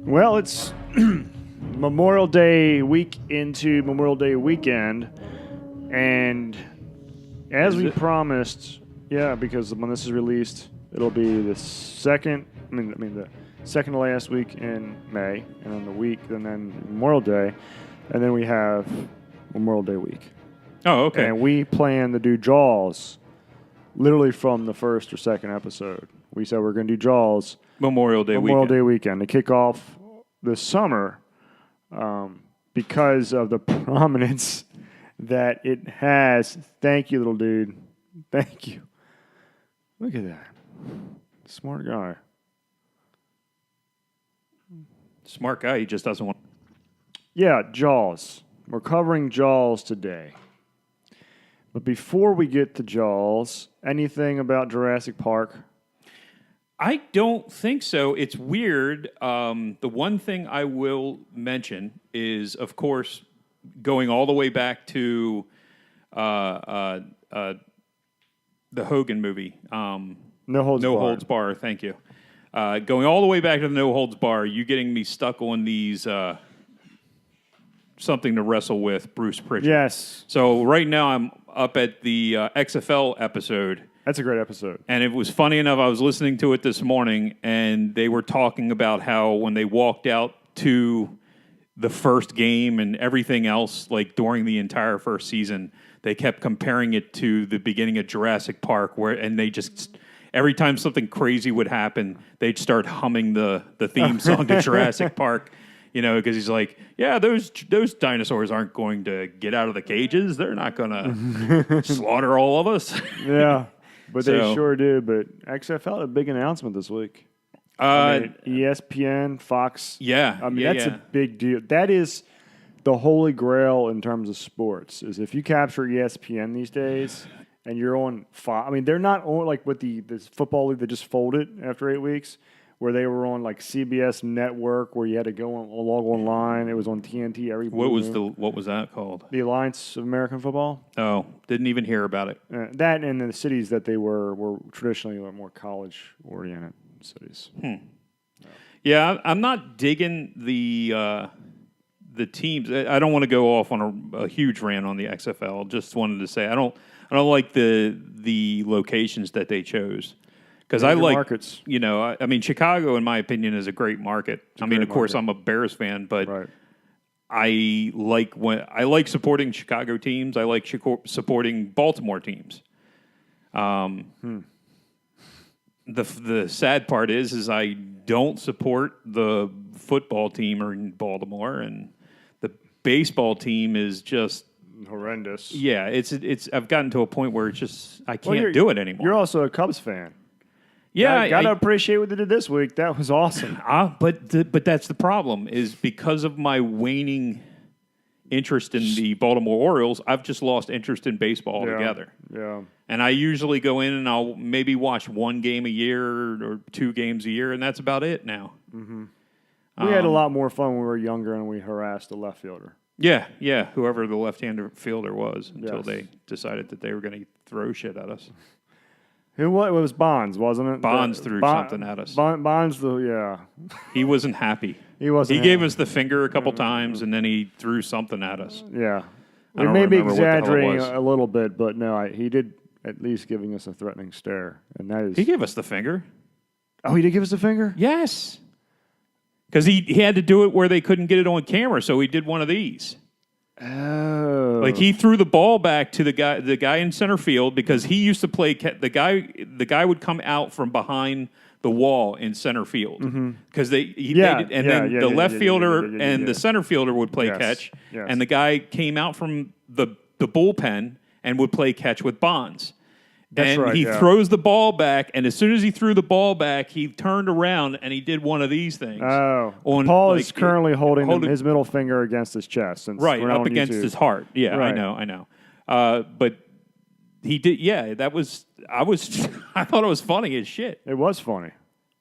Well, it's Memorial Day week into Memorial Day weekend, and as we promised, because when this is released, it'll be the second. The second to last week in May, and then the week, and then Memorial Day, and then we have Memorial Day week. Oh, okay. And we plan to do Jaws, literally from the first or second episode. We said we're going to do Jaws Memorial Day weekend to kick off the summer, because of the prominence that it has. Thank you, little dude. Thank you. Look at that. Smart guy. Smart guy. He just doesn't want. Yeah, Jaws. We're covering Jaws today. But before we get to Jaws, anything about Jurassic Park? I don't think so. It's weird. The one thing I will mention is, of course, going all the way back to the Hogan movie. No Holds Bar. Thank you. Going all the way back to the No Holds Bar, you getting me stuck on these something to wrestle with, Bruce Pritchard. Yes. So right now I'm up at the XFL episode. That's a great episode. And it was funny enough, I was listening to it this morning, and they were talking about how when they walked out to the first game and everything else, like during the entire first season, they kept comparing it to the beginning of Jurassic Park, and they just, every time something crazy would happen, they'd start humming the theme song to Jurassic Park. You know, because he's like, yeah, those dinosaurs aren't going to get out of the cages. They're not going to slaughter all of us. Yeah, but they sure did. But XFL had a big announcement this week. ESPN, Fox. Yeah. That's a big deal. That is the holy grail in terms of sports, is if you capture ESPN these days and you're on Fox. They're not on like with the football league that just folded after 8 weeks, where they were on like CBS Network, where you had to go log online. It was on TNT every. What was that called? The Alliance of American Football. Oh, didn't even hear about it. That and the cities that they were traditionally more college oriented cities. Yeah, I'm not digging the teams. I don't want to go off on a huge rant on the XFL. Just wanted to say I don't like the locations that they chose. Because I like markets. Chicago, in my opinion, is a great market. Of course, I'm a Bears fan, but right. I like supporting Chicago teams. I like supporting Baltimore teams. The sad part is I don't support the football team in Baltimore, and the baseball team is just horrendous. Yeah, it's. I've gotten to a point where it's just I can't do it anymore. You're also a Cubs fan. Yeah, I gotta appreciate what they did this week. That was awesome. But that's the problem, is because of my waning interest in the Baltimore Orioles, I've just lost interest in baseball altogether. Yeah. And I usually go in and I'll maybe watch one game a year or 2 games a year, and that's about it now. Mm-hmm. We had a lot more fun when we were younger, and we harassed the left fielder. Yeah, whoever the left-hander fielder was, until they decided that they were going to throw shit at us. It was Bonds, wasn't it? Bonds threw something at us. Bonds, He wasn't happy. He wasn't. He gave us the finger a couple times, and then he threw something at us. Yeah. We may be exaggerating a little bit, but no, he did at least giving us a threatening stare. And that is. He gave us the finger. Oh, he did give us the finger? Yes. Because he had to do it where they couldn't get it on camera, so he did one of these. Oh. Like he threw the ball back to the guy in center field, because he used to play the guy would come out from behind the wall in center field, because then the left fielder and the center fielder would play catch, and the guy came out from the bullpen and would play catch with Bonds. He throws the ball back, and as soon as he threw the ball back, he turned around and he did one of these things. Oh. Paul is currently holding his middle finger against his chest. Right, up against his heart. Yeah, right. I know. But he did, that was, I thought it was funny as shit. It was funny.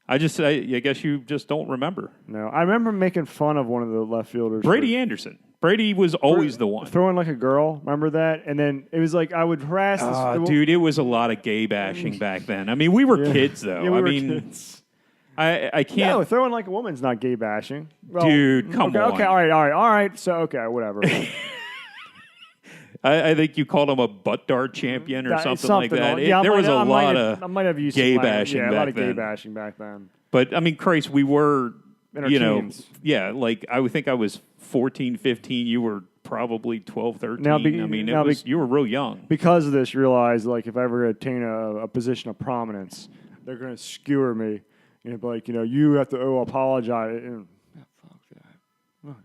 I guess you just don't remember. No, I remember making fun of one of the left fielders. Brady Anderson. Brady was always the one. Throwing like a girl, remember that? And then it was like I would harass this. Dude, it was a lot of gay bashing back then. We were kids, though. Yeah, we were kids. I can't. No, throwing like a woman's not gay bashing. Well, Dude, come on. Okay, all right. So, okay, whatever. I think you called him a butt dart champion or something like that. There was I a lot of I might have used gay some bashing yeah, back a lot of then. gay bashing back then. But, I mean, Christ, we were, In our you know, teens. yeah, like I would think I was 14, 15. You were probably 12, 13. Now I mean, you were real young. Because of this, you realize, like, if I ever attain a position of prominence, they're going to skewer me. You know, be like, you have to apologize. Fuck that.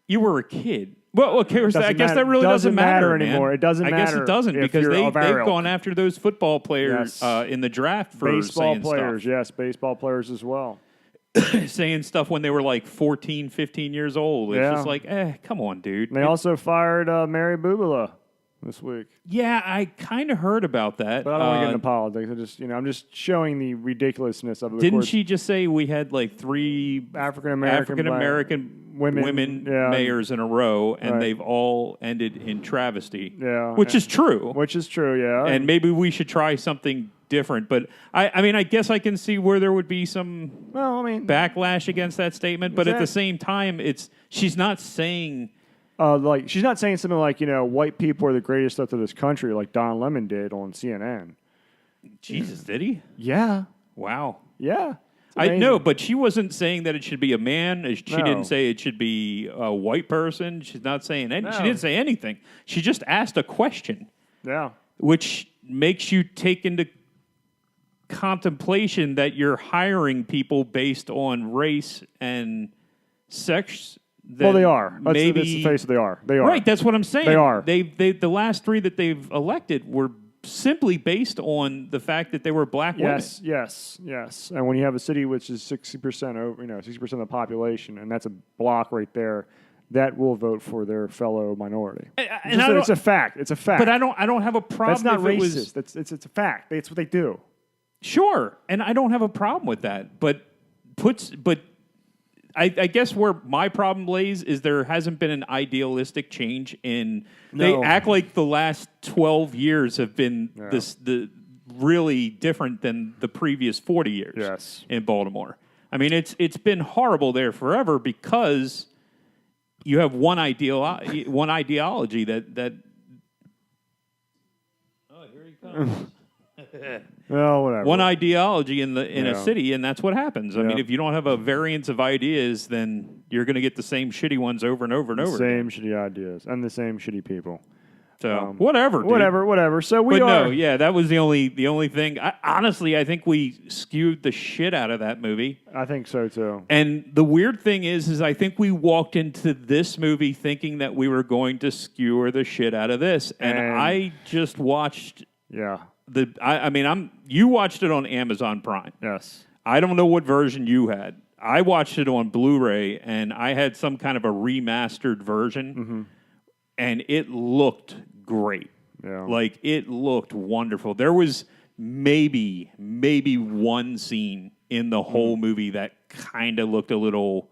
You were a kid. Well, okay, I Doesn't guess matter. that really doesn't matter anymore. man. It doesn't I guess matter it doesn't if because you're of our they've ilk. gone after those football players Yes. in the draft for Baseball saying players, stuff. yes, baseball players as well. Saying stuff when they were like 14, 15 years old. It's Yeah. just like, come on, dude. And they also fired Mary Bubala this week. Yeah, I kind of heard about that. But I don't want to get into politics. I'm just showing the ridiculousness of it. Didn't she just say we had like 3 African American women yeah. mayors in a row, and Right. they've all ended in travesty? Yeah. Which is true. Which is true, yeah. And maybe we should try something different. But I mean, I guess I can see where there would be some well, I mean, backlash against that statement. But at the Exact- same time, she's not saying. like she's not saying something like white people are the greatest stuff to this country, like Don Lemon did on CNN. Jesus, did he? Yeah, Wow. yeah. It's I amazing. know, but she wasn't saying that it should be a man. She No. didn't say it should be a white person. She's not saying any. She No. didn't say anything. She just asked a question, Yeah, which makes you take into contemplation that you're hiring people based on race and sex. well, they are. Maybe That's the face. They are. They are. right. That's what I'm saying. They are. They the last 3 that they've elected were simply based on the fact that they were black Yes, yes. And when you have a city which is 60% over, 60% of the population, and that's a block right there, that will vote for their fellow minority. It's a fact. It's a fact. women. But I don't have a problem. That's not if it racist. was, It's a fact. That's what they do. Sure, and I don't have a problem with that. But I guess where my problem lays is there hasn't been an idealistic change in. They No. act like the last 12 years have been the really different than the previous 40 years. Yes. In Baltimore. I mean, it's been horrible there forever because you have one ideology that. Oh, here he comes. Well, whatever. One ideology in a Yeah. city, and that's what happens. I mean, if you don't have a variance of ideas, then you're going to get the same shitty ones over and over and over. Same again. shitty ideas and the same shitty people. So whatever, dude. Whatever. So we But are. no, yeah, that was the only thing. Honestly, I think we skewed the shit out of that movie. I think so too. And the weird thing is I think we walked into this movie thinking that we were going to skewer the shit out of this, and I just watched Yeah. you watched it on Amazon Prime. Yes. I don't know what version you had. I watched it on Blu-ray, and I had some kind of a remastered version, and it looked great. Yeah. Like, it looked wonderful. There was maybe one scene in the whole movie that kind of looked a little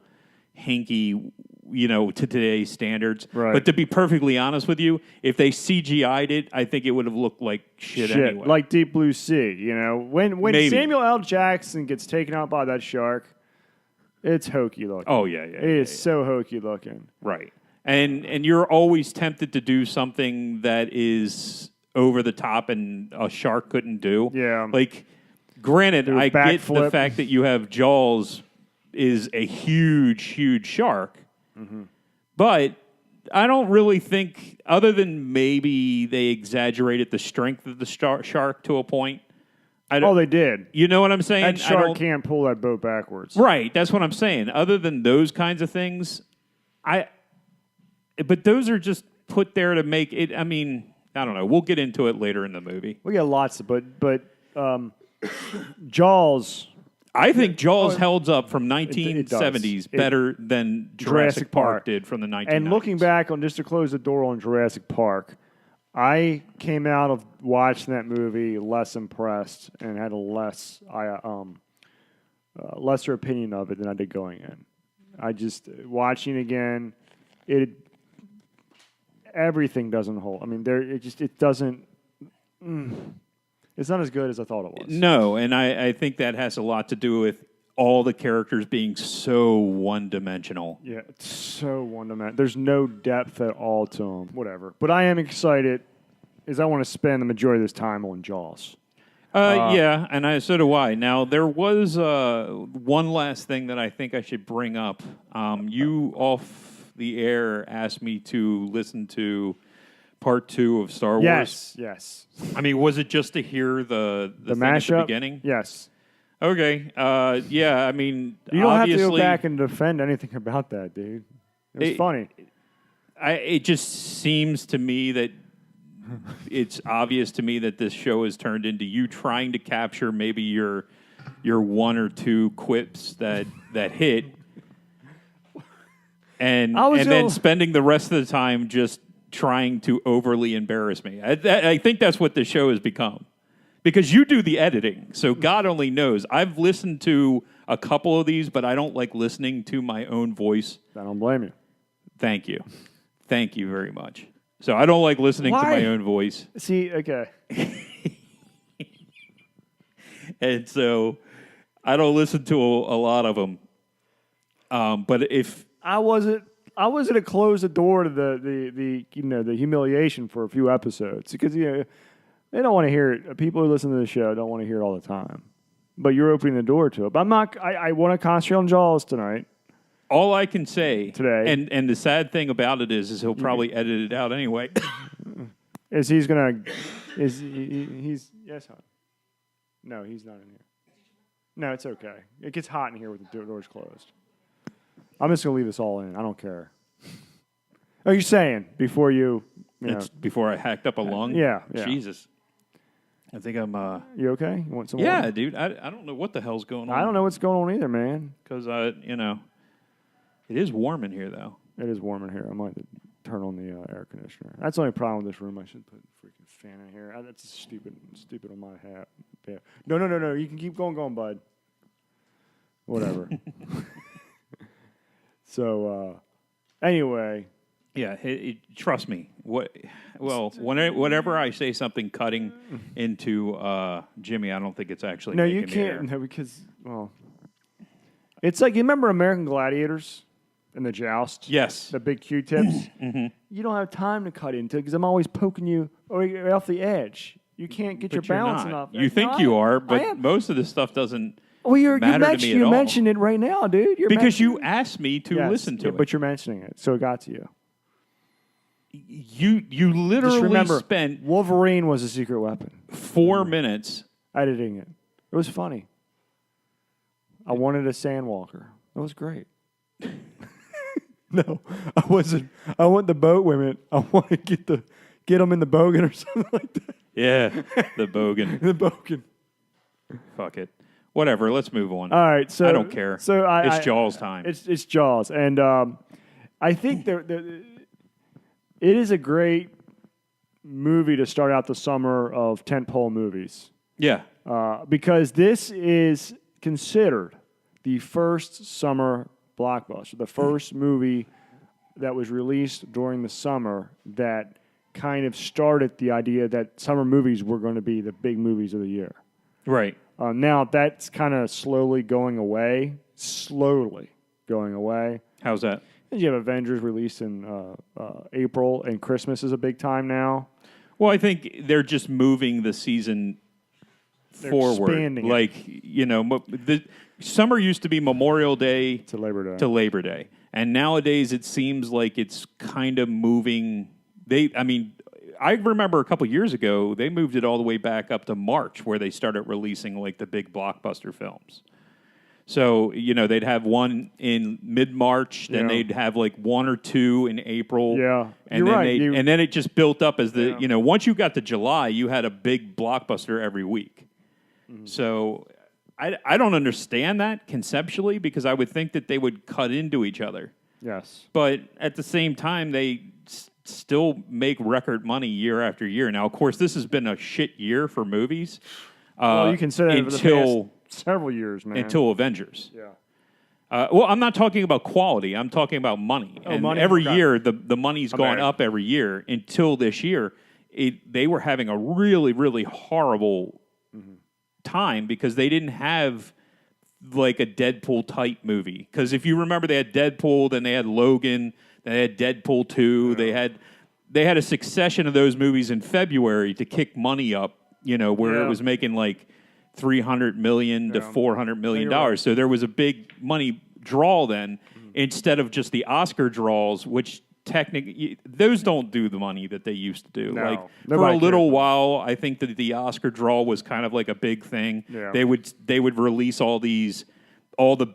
hinky, to today's standards. Right. But to be perfectly honest with you, if they CGI'd it, I think it would have looked like shit anyway. Like Deep Blue Sea. When Maybe. Samuel L. Jackson gets taken out by that shark, it's hokey looking. Oh, yeah. It is so hokey looking. Right. And you're always tempted to do something that is over the top and a shark couldn't do. Yeah. Like, granted, Do a I get the backflip. fact that you have Jaws is a huge, huge shark. Mm-hmm. But I don't really think, other than maybe they exaggerated the strength of the shark to a point. They did. You know what I'm saying? That shark can't pull that boat backwards. Right, that's what I'm saying. Other than those kinds of things, but those are just put there to make it. I mean, I don't know. We'll get into it later in the movie. We got lots of, but Jaws. I think Jaws held up from 1970s does. better than Jurassic Park did from the 1990s. And looking back on, just to close the door on Jurassic Park, I came out of watching that movie less impressed and had a lesser opinion of it than I did going in. I just watching again, everything doesn't hold. I mean, it doesn't. It's not as good as I thought it was. No, and I think that has a lot to do with all the characters being so one-dimensional. Yeah, it's so one-dimensional. There's no depth at all to them. Whatever. But I am excited, as I want to spend the majority of this time on Jaws. Yeah, and so do I. Now, there was one last thing that I think I should bring up. You, off the air, asked me to listen to part 2 of Star Wars. Yes. I mean, was it just to hear the thing mashup? at the beginning? Yes. Okay. Yeah, I mean, You don't have to go obviously, back and defend anything about that, dude. It was funny. it just seems to me that it's obvious to me that this show has turned into you trying to capture maybe your one or two quips that hit, and then spending the rest of the time just trying to overly embarrass me. I think that's what the show has become. Because you do the editing, so God only knows. I've listened to a couple of these, but I don't like listening to my own voice. I don't blame you. Thank you. Thank you very much. So I don't like listening to my own voice. See, okay. And so I don't listen to a lot of them. But if I wasn't to close the door to the the humiliation for a few episodes because they don't want to hear it. People who listen to the show don't want to hear it all the time. But you're opening the door to it. But I'm not. I want to concentrate on Jaws tonight. all I can say today, and the sad thing about it is he'll probably edit it out anyway. he's yes, hon. No, he's not in here. No, it's okay. It gets hot in here with the doors closed. I'm just gonna leave this all in. I don't care. Oh, you're saying before before I hacked up a lung? Yeah. Jesus. I think I'm... You okay? You want some Yeah, water? dude. I don't know what the hell's going on. I don't know what's going on either, man. Because, it is warm in here, though. It is warm in here. I might have to turn on the air conditioner. That's the only problem with this room. I should put a freaking fan in here. That's stupid on my hat. Yeah. No. You can keep going, bud. Whatever. So, anyway... Yeah, trust me. Whenever I say something cutting into Jimmy, I don't think it's actually. No, you can't. No, because it's like you remember American Gladiators and the joust. Yes, the big Q-tips. Mm-hmm. You don't have time to cut into because I'm always poking you off the edge. You can't get your balance enough. You think you are, but most of this stuff doesn't. Well, you mentioned it right now, dude. Because you asked me to listen to it, but you're mentioning it, so it got to you. You literally spent Wolverine was a secret weapon. 4 minutes editing it. It was funny. I wanted a Sandwalker. It was great. No, I wasn't. I want the boat women. I want to get them in the bogan or something like that. Yeah, the bogan. The bogan. Fuck it. Whatever. Let's move on. All right. So I don't care. So it's Jaws time. It's Jaws, and I think it is a great movie to start out the summer of tentpole movies. Yeah. Because this is considered the first summer blockbuster, the first movie that was released during the summer that kind of started the idea that summer movies were going to be the big movies of the year. Right. Now that's kind of slowly going away. How's that? You have Avengers released in April, and Christmas is a big time now. Well, I think they're just moving the season forward. Expanding it. The summer used to be Memorial Day to Labor Day. And nowadays it seems like it's kind of moving. I remember a couple years ago, they moved it all the way back up to March where they started releasing like the big blockbuster films. So, they'd have one in mid-March, then they'd have like one or two in April. Yeah, and you're then right. And then it just built up as once you got to July, you had a big blockbuster every week. Mm-hmm. So I don't understand that conceptually because I would think that they would cut into each other. Yes. But at the same time, they still make record money year after year. Now, of course, this has been a shit year for movies. Well, you can say that until the past several years, man. Until Avengers. Yeah. Well, I'm not talking about quality. I'm talking about money. And money. Every year, the money's gone up every year until this year. They were having a really, really horrible time because they didn't have like a Deadpool type movie. Because if you remember, they had Deadpool, then they had Logan, then they had Deadpool 2. Yeah. They had a succession of those movies in February to kick money up, where it was making like $300 million to $400 million. Right. So there was a big money draw then, instead of just the Oscar draws, which technically those don't do the money that they used to do. No, like for a little while, I think that the Oscar draw was kind of like a big thing. Yeah. They would release all the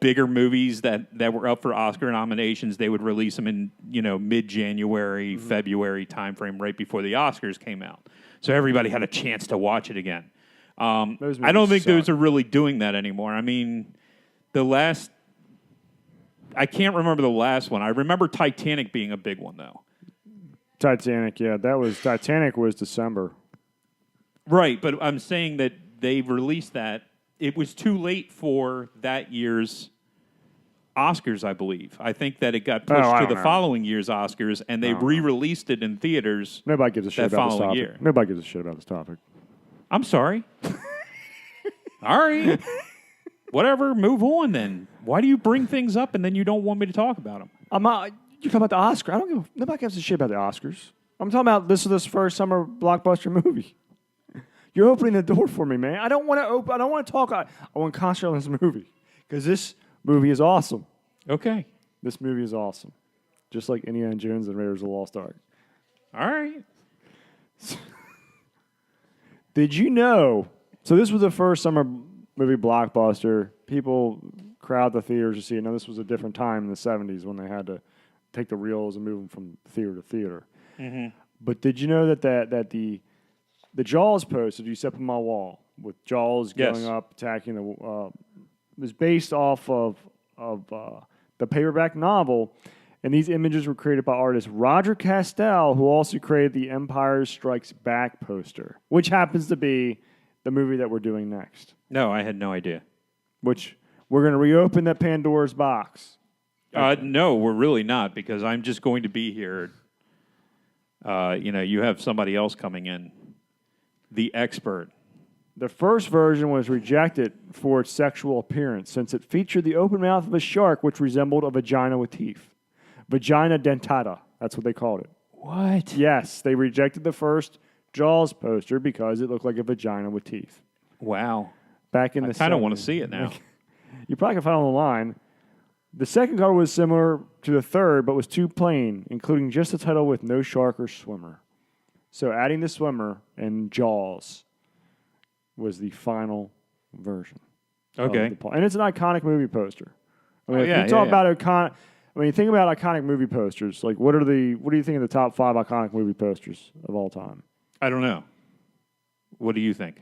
bigger movies that were up for Oscar nominations. They would release them in mid-January, February timeframe, right before the Oscars came out. So everybody had a chance to watch it again. I don't think those are really doing that anymore. I mean, I can't remember the last one. I remember Titanic being a big one, though. Titanic was December. Right, but I'm saying that they released that. It was too late for that year's Oscars, I believe. I think that it got pushed to the following year's Oscars, and they re-released it in theaters. Nobody gives a shit about this topic. Year. Nobody gives a shit about this topic. I'm sorry. All right. Whatever, move on then. Why do you bring things up and then you don't want me to talk about them? You're talking about the Oscar. Nobody gives a shit about the Oscars. I'm talking about this first summer blockbuster movie. You're opening the door for me, man. I don't want to talk. I want to concentrate on this movie because this movie is awesome. Okay. This movie is awesome. Just like Indiana Jones and Raiders of the Lost Ark. All right. Did you know? So this was the first summer movie blockbuster. People crowd the theaters to see it. Now, this was a different time in the 70s when they had to take the reels and move them from theater to theater. Mm-hmm. But did you know that the Jaws poster you set up on my wall with Jaws going up, attacking was based off of the paperback novel, and these images were created by artist Roger Castell, who also created the Empire Strikes Back poster, which happens to be the movie that we're doing next. No, I had no idea. Which we're going to reopen that Pandora's box. No, we're really not, because I'm just going to be here. You have somebody else coming in, the expert. The first version was rejected for its sexual appearance, since it featured the open mouth of a shark, which resembled a vagina with teeth. Vagina dentata, that's what they called it. What? Yes, they rejected the first Jaws poster because it looked like a vagina with teeth. Wow. Back in the I kind of want to see it now. You probably can find it on the line. The second cover was similar to the third, but was too plain, including just a title with no shark or swimmer. So adding the swimmer and Jaws was the final version. Okay. And it's an iconic movie poster. I mean, if you talk about iconic, think about iconic movie posters. Like, what do you think of the top 5 iconic movie posters of all time? I don't know. What do you think?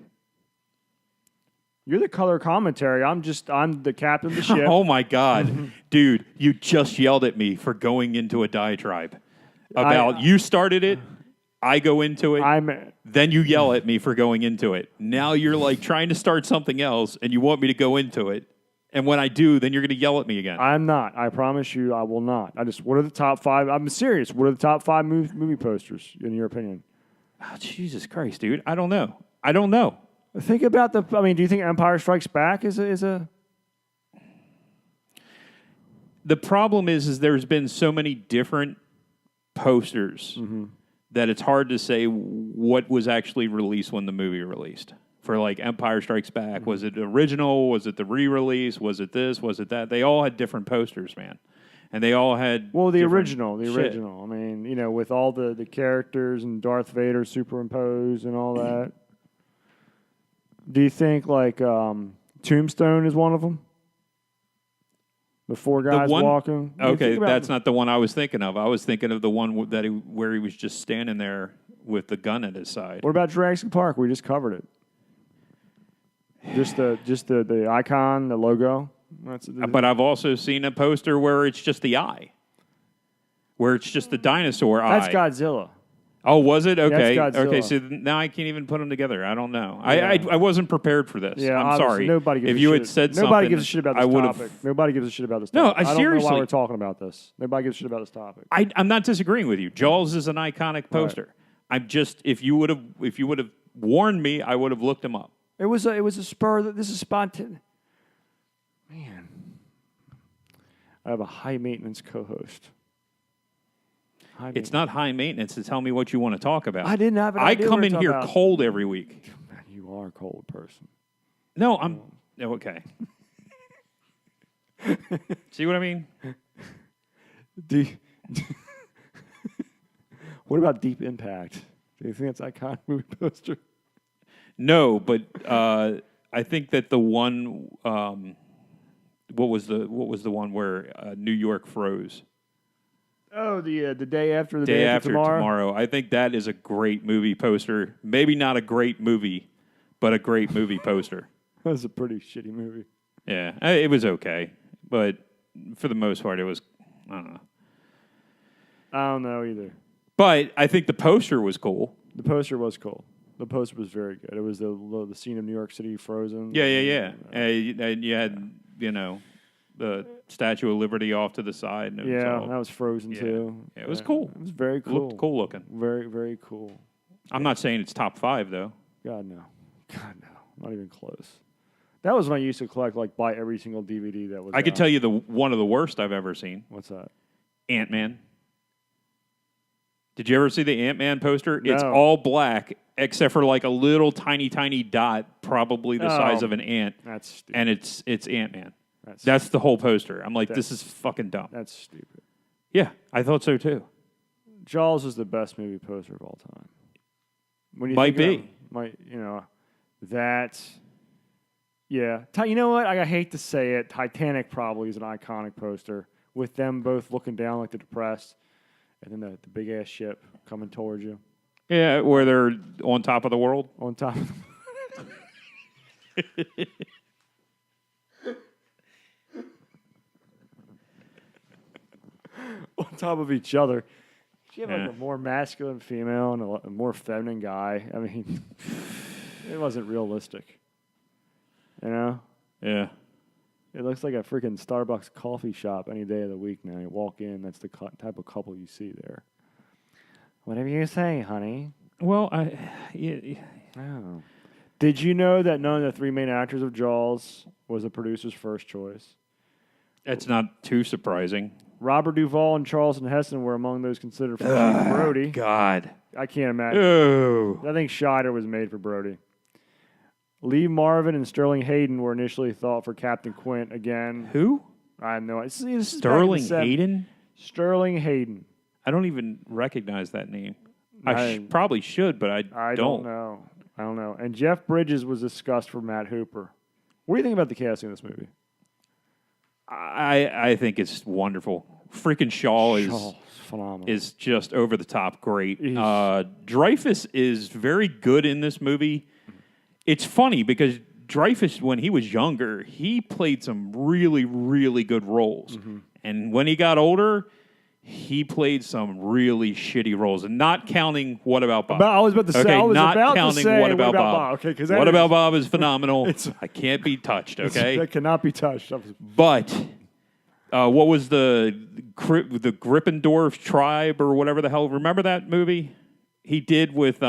You're the color commentary. I'm the captain of the ship. Oh, my God. Dude, you just yelled at me for going into a diatribe about you started it, I go into it, then you yell at me for going into it. Now you're like trying to start something else, and you want me to go into it. And when I do, then you're going to yell at me again. I'm not. I promise you I will not. What are the top 5? I'm serious. What are the top 5 movie posters, in your opinion? Oh, Jesus Christ, dude. I don't know. Think about do you think Empire Strikes Back is a... The problem is there's been so many different posters that it's hard to say what was actually released when the movie released. For like Empire Strikes Back, was it original? Was it the re-release? Was it this? Was it that? They all had different posters, man. And they all had the original. I mean, with all the characters and Darth Vader superimposed and all that. Do you think like Tombstone is one of them? The 4 guys walking. Okay, that's not the one I was thinking of. I was thinking of the one where he was just standing there with the gun at his side. What about Jurassic Park? We just covered it. Just the icon, the logo. But I've also seen a poster where it's just the eye, where it's just the dinosaur eye. That's Godzilla. Oh, was it? Okay. That's Godzilla. Okay, so now I can't even put them together. I don't know. Yeah. I wasn't prepared for this. Yeah, I'm sorry. Nobody gives if you had said something, nobody gives a shit about this topic. Nobody gives a shit about this topic. No, seriously. I don't know why we're talking about this. Nobody gives a shit about this topic. I'm not disagreeing with you. Jaws is an iconic poster. Right. I'm just if you would have warned me, I would have looked him up. It was a spur. This is spontaneous. Man, I have a high maintenance co-host. It's not high maintenance to tell me what you want to talk about. I didn't have an I idea come what in to here talk about. cold every week. Man, you are a cold person. No, I'm okay. See what I mean? What about Deep Impact? Do you think that's iconic movie poster? No, but I think that the one, what was the one where New York froze? Oh, the day after the Day after tomorrow. I think that is a great movie poster. Maybe not a great movie, but a great movie poster. That was a pretty shitty movie. Yeah, it was okay, but for the most part, it was, I don't know. I don't know either. But I think the poster was cool. The poster was cool. The poster was very good. It was the scene of New York City frozen. Yeah. And you had, the Statue of Liberty off to the side. And it was all, that was frozen too. Yeah, it was cool. It was very It cool. looked cool looking. Very, very cool. I'm not saying it's top 5, though. God, no. Not even close. That was when I used to collect, buy every single DVD that was I could tell you one of the worst I've ever seen. What's that? Ant-Man. Did you ever see the Ant-Man poster? No. It's all black, except for a little tiny dot, probably the size of an ant. That's stupid. And it's Ant-Man. That's the whole poster. I'm like, this is fucking dumb. That's stupid. Yeah, I thought so too. Jaws is the best movie poster of all time. When you Might think be. That. Yeah. You know what? I hate to say it. Titanic probably is an iconic poster with them both looking down like they're depressed, and then the big ass ship coming towards you Yeah, where they're on top of the world. on top of on top of each other. You have a more masculine female and a more feminine guy. I mean, it wasn't realistic. Yeah. It looks like a freaking Starbucks coffee shop any day of the week now. You walk in, that's the type of couple you see there. Whatever you say, honey. Well, Oh. Did you know that none of the 3 main actors of Jaws was the producer's first choice? It's not too surprising. Robert Duvall and Charlton Heston were among those considered for Brody. God. I can't imagine. Oh. I think Scheider was made for Brody. Lee Marvin and Sterling Hayden were initially thought for Captain Quint again. Who? I know. Sterling Hayden? Sterling Hayden. I don't even recognize that name. I probably should, but I don't know. I don't know. And Jeff Bridges was discussed for Matt Hooper. What do you think about the casting of this movie? I think it's wonderful. Freaking Shaw phenomenal. is just over the top great. Dreyfuss is very good in this movie. It's funny because Dreyfuss, when he was younger, he played some really, really good roles. Mm-hmm. And when he got older, he played some really shitty roles. And not counting What About Bob. I was about to say, okay, I was not about counting to say, What About Bob. Okay, What About Bob is phenomenal. I can't be touched, okay? That cannot be touched. But what was the Grippendorf tribe or whatever the hell? Remember that movie? He did with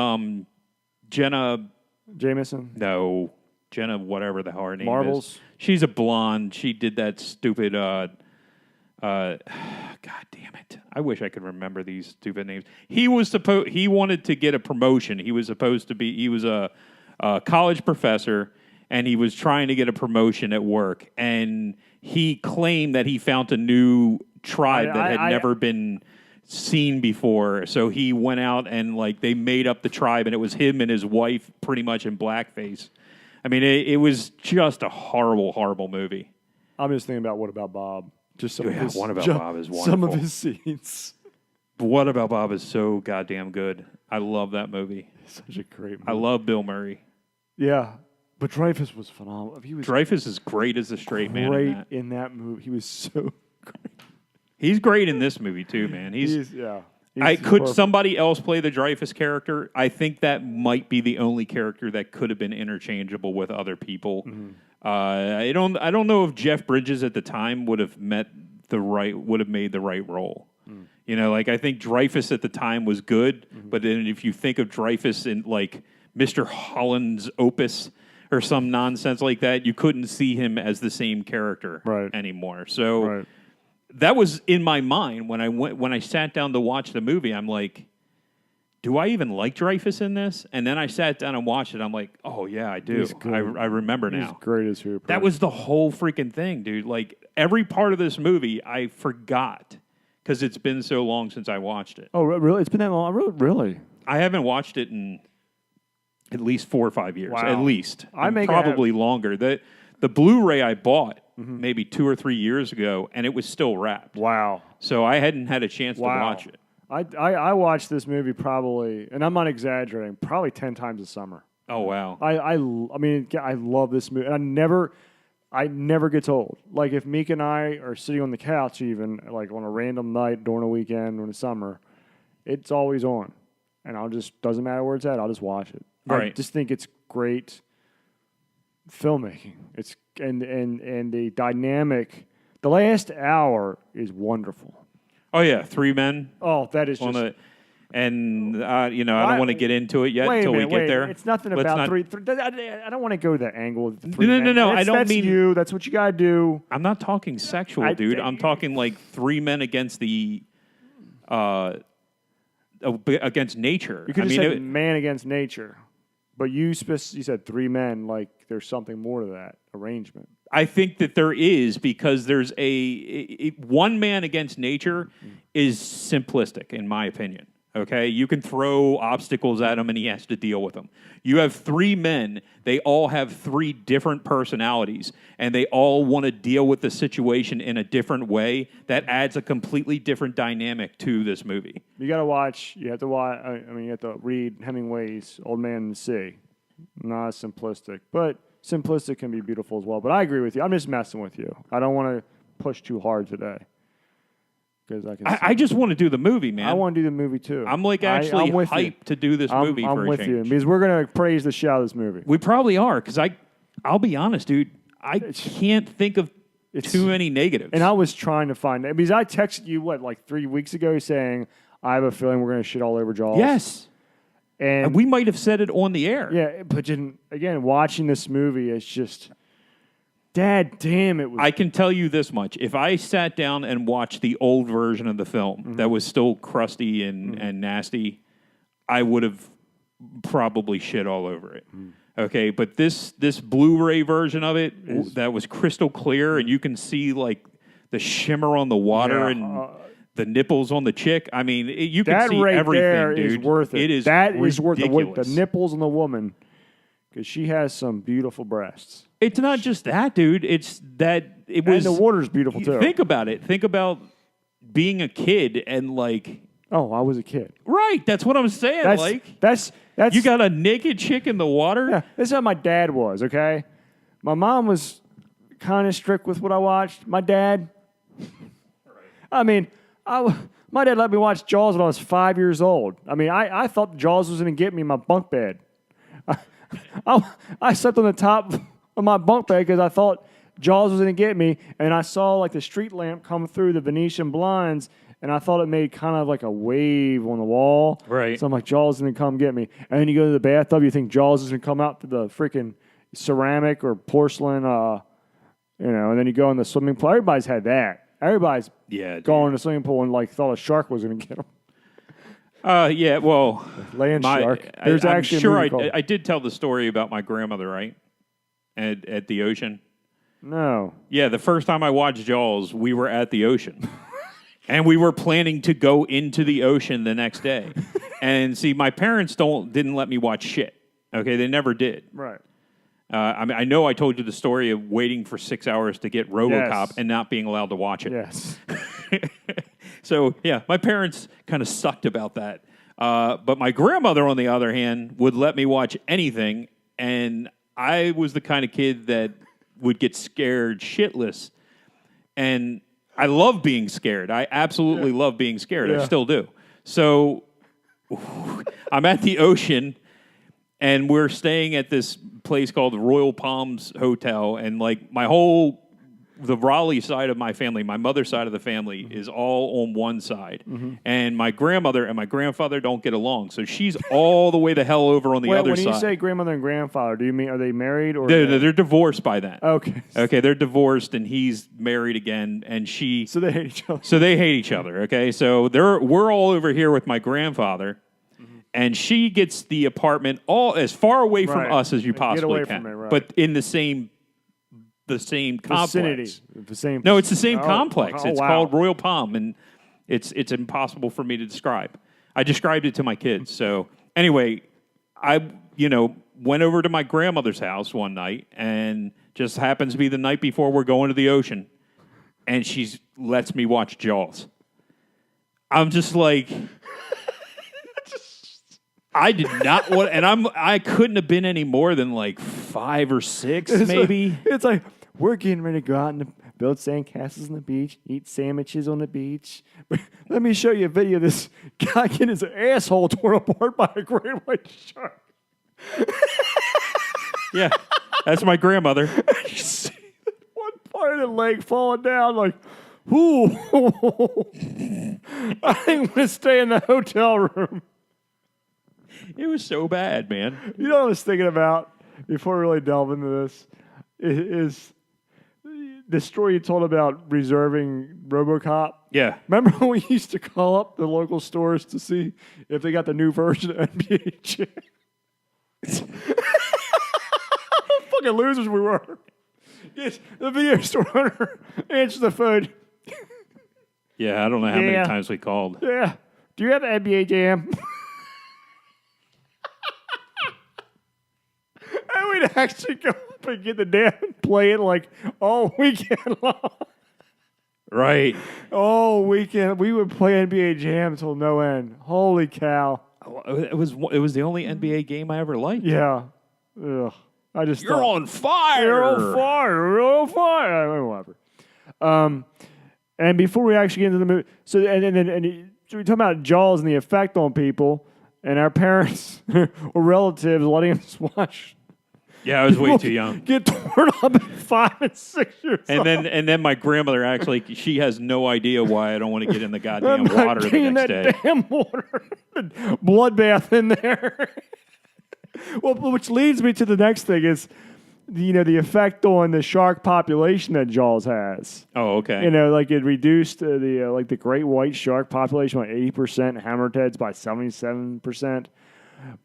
Jenna... Jameson? No. Jenna, whatever the hell her name Marbles? is. She's a blonde. She did that stupid... God damn it. I wish I could remember these stupid names. He wanted to get a promotion. He was a college professor, and he was trying to get a promotion at work. And he claimed that he found a new tribe that had never been seen before. So he went out and they made up the tribe, and it was him and his wife pretty much in blackface. I mean, it was just a horrible, horrible movie. I'm just thinking about What About Bob. Just some of his, What About Bob is wonderful. Some of his scenes. What About Bob is so goddamn good. I love that movie. Such a great movie. I love Bill Murray. Yeah, but Dreyfuss was phenomenal. Dreyfuss is great as a straight man. Great in that movie. He was so great. He's great in this movie too, man. Could somebody else play the Dreyfuss character? I think that might be the only character that could have been interchangeable with other people. Mm-hmm. I don't know if Jeff Bridges at the time would have made the right role. Mm. I think Dreyfuss at the time was good, but then if you think of Dreyfuss in Mr. Holland's Opus or some nonsense like that, you couldn't see him as the same character Right. anymore. So Right. that was in my mind when I sat down to watch the movie. I'm like, do I even like Dreyfuss in this? And then I sat down and watched it. I'm like, oh yeah, I do. He's good. I remember He's now. great as Hooper. That was the whole freaking thing, dude. Like every part of this movie, I forgot because it's been so long since I watched it. Oh, really? It's been that long? Really? I haven't watched it in at least 4 or 5 years, Wow. at least. I And make probably longer. The Blu-ray I bought maybe 2 or 3 years ago, and it was still wrapped. Wow. So I hadn't had a chance to watch it. I watched this movie probably, and I'm not exaggerating, probably 10 times a summer. Oh wow! I mean, I love this movie. And I never gets old. Like if Meek and I are sitting on the couch, even like on a random night during a weekend in the summer, it's always on, and doesn't matter where it's at. I'll just watch it. I Right. just think it's great filmmaking. It's and the dynamic. The last hour is wonderful. Oh yeah, 3 men Oh, that is on just. the, and I don't want to get into it yet Wait a until we minute, get wait. there. It's nothing Let's about not- three. I don't want to go that angle. With the three No, men. I don't That's mean- you. That's what you gotta do. I'm not talking sexual, dude. I'm talking like 3 men against the against nature. You could I have mean, said man against nature, but you said 3 men. Like there's something more to that arrangement. I think that there is because there's one man against nature is simplistic in my opinion. Okay, you can throw obstacles at him and he has to deal with them. You have 3 men; they all have 3 different personalities, and they all want to deal with the situation in a different way. That adds a completely different dynamic to this movie. You got to watch. You have to watch. I mean, you have to read Hemingway's Old Man and the Sea. Not as simplistic, but simplistic can be beautiful as well. But I agree with you. I'm just messing with you. I don't want to push too hard today because I just want to do the movie, man. I want to do the movie too. I'm like actually I'm with you. hyped to do this movie I'm for a with you change. because we're gonna praise the shit out of this movie. We probably are because I'll be honest, dude. I can't think of too many negatives. And I was trying to find it because I texted you like 3 weeks ago saying I have a feeling we're gonna shit all over Jaws. yes, and and we might have said it on the air. yeah, but then, again, watching this movie, it's just, dad damn, it was. I can tell you this much: if I sat down and watched the old version of the film that was still crusty and nasty, I would have probably shit all over it. Okay, but this Blu-ray version of it that was crystal clear, and you can see like the shimmer on the water and the nipples on the chick. I mean, you can that see right everything, there dude. is worth it. It is that is worth it. ridiculous. The nipples on the woman, because she has some beautiful breasts. It's not just that, dude. It's that it was. And the water's beautiful too. Think about it. Think about being a kid and like. Oh, I was a kid. Right, that's what I'm saying. That's you got a naked chick in the water. Yeah, this is how my dad was. Okay, my mom was kind of strict with what I watched. My dad, I mean, my dad let me watch Jaws when I was 5 years old. I mean, I thought Jaws was going to get me in my bunk bed. I slept on the top of my bunk bed because I thought Jaws was going to get me, and I saw like the street lamp come through the Venetian blinds, and I thought it made kind of like a wave on the wall. Right. So I'm like, Jaws is going to come get me. And then you go to the bathtub, you think Jaws is going to come out to the freaking ceramic or porcelain, and then you go in the swimming pool. Everybody's had that. Everybody's going in the swimming pool and like thought a shark was going to get them. Yeah, well, Land shark. There's I'm actually sure a movie called. I did tell the story about my grandmother, right? At the ocean. No. Yeah, the first time I watched Jaws, we were at the ocean. And we were planning to go into the ocean the next day. And see, my parents didn't let me watch shit. Okay, they never did. Right. I mean, I know I told you the story of waiting for 6 hours to get RoboCop Yes. and not being allowed to watch it. Yes. So, yeah, my parents kind of sucked about that. But my grandmother, on the other hand, would let me watch anything. And I was the kind of kid that would get scared shitless. And I love being scared. I absolutely love being scared. I Yeah. still do. So I'm at the ocean, and we're staying at this place called Royal Palms Hotel. And, like, my whole the Raleigh side of my family, my mother's side of the family, is all on one side, and my grandmother and my grandfather don't get along. So she's all the way the hell over on the other side. When you say grandmother and grandfather, do you mean are they married or they're divorced by then? Okay. Okay, they're divorced, and he's married again, and she. So they hate each other. So they hate each other. Okay, so we're all over here with my grandfather. And she gets the apartment all as far away from us as you possibly can, from it, but in the same complex. Vicinity. The same. No, it's the same complex. It's wow. called Royal Palm, and it's impossible for me to describe. I described it to my kids. So anyway, I went over to my grandmother's house one night, and just happens to be the night before we're going to the ocean, and she lets me watch Jaws. I'm just like. I did not want, and I couldn't have been any more than like 5 or 6, maybe. It's like we're getting ready to go out and build sandcastles on the beach, eat sandwiches on the beach. But let me show you a video of this guy getting his asshole torn apart by a great white shark. Yeah, that's my grandmother. You see one part of the leg falling down, like, ooh. I think I'm gonna stay in the hotel room. It was so bad, man. You know what I was thinking about before we really delve into this is the story you told about reserving RoboCop. Yeah. Remember when we used to call up the local stores to see if they got the new version of NBA Jam? Fucking losers we were. Yes, the video store owner answers the phone. Yeah, I don't know how many times we called. Yeah. Do you have NBA Jam? And we'd actually go up and get the damn play it like all weekend long. Right. All weekend. We would play NBA Jam until no end. Holy cow. It was the only NBA game I ever liked. Yeah. Ugh. I just You're on fire. You're on fire. You're on fire. Whatever. And before we actually get into the movie, so we're talking about Jaws and the effect on people, and our parents or relatives letting us watch. Yeah, I was way too young. Get torn up at 5 and 6 years old. And then my grandmother actually, she has no idea why I don't want to get in the goddamn water the next day. Damn water, bloodbath in there. Well, which leads me to the next thing is, the effect on the shark population that Jaws has. Oh, okay. Like it reduced the great white shark population by 80%, hammerheads by 77%.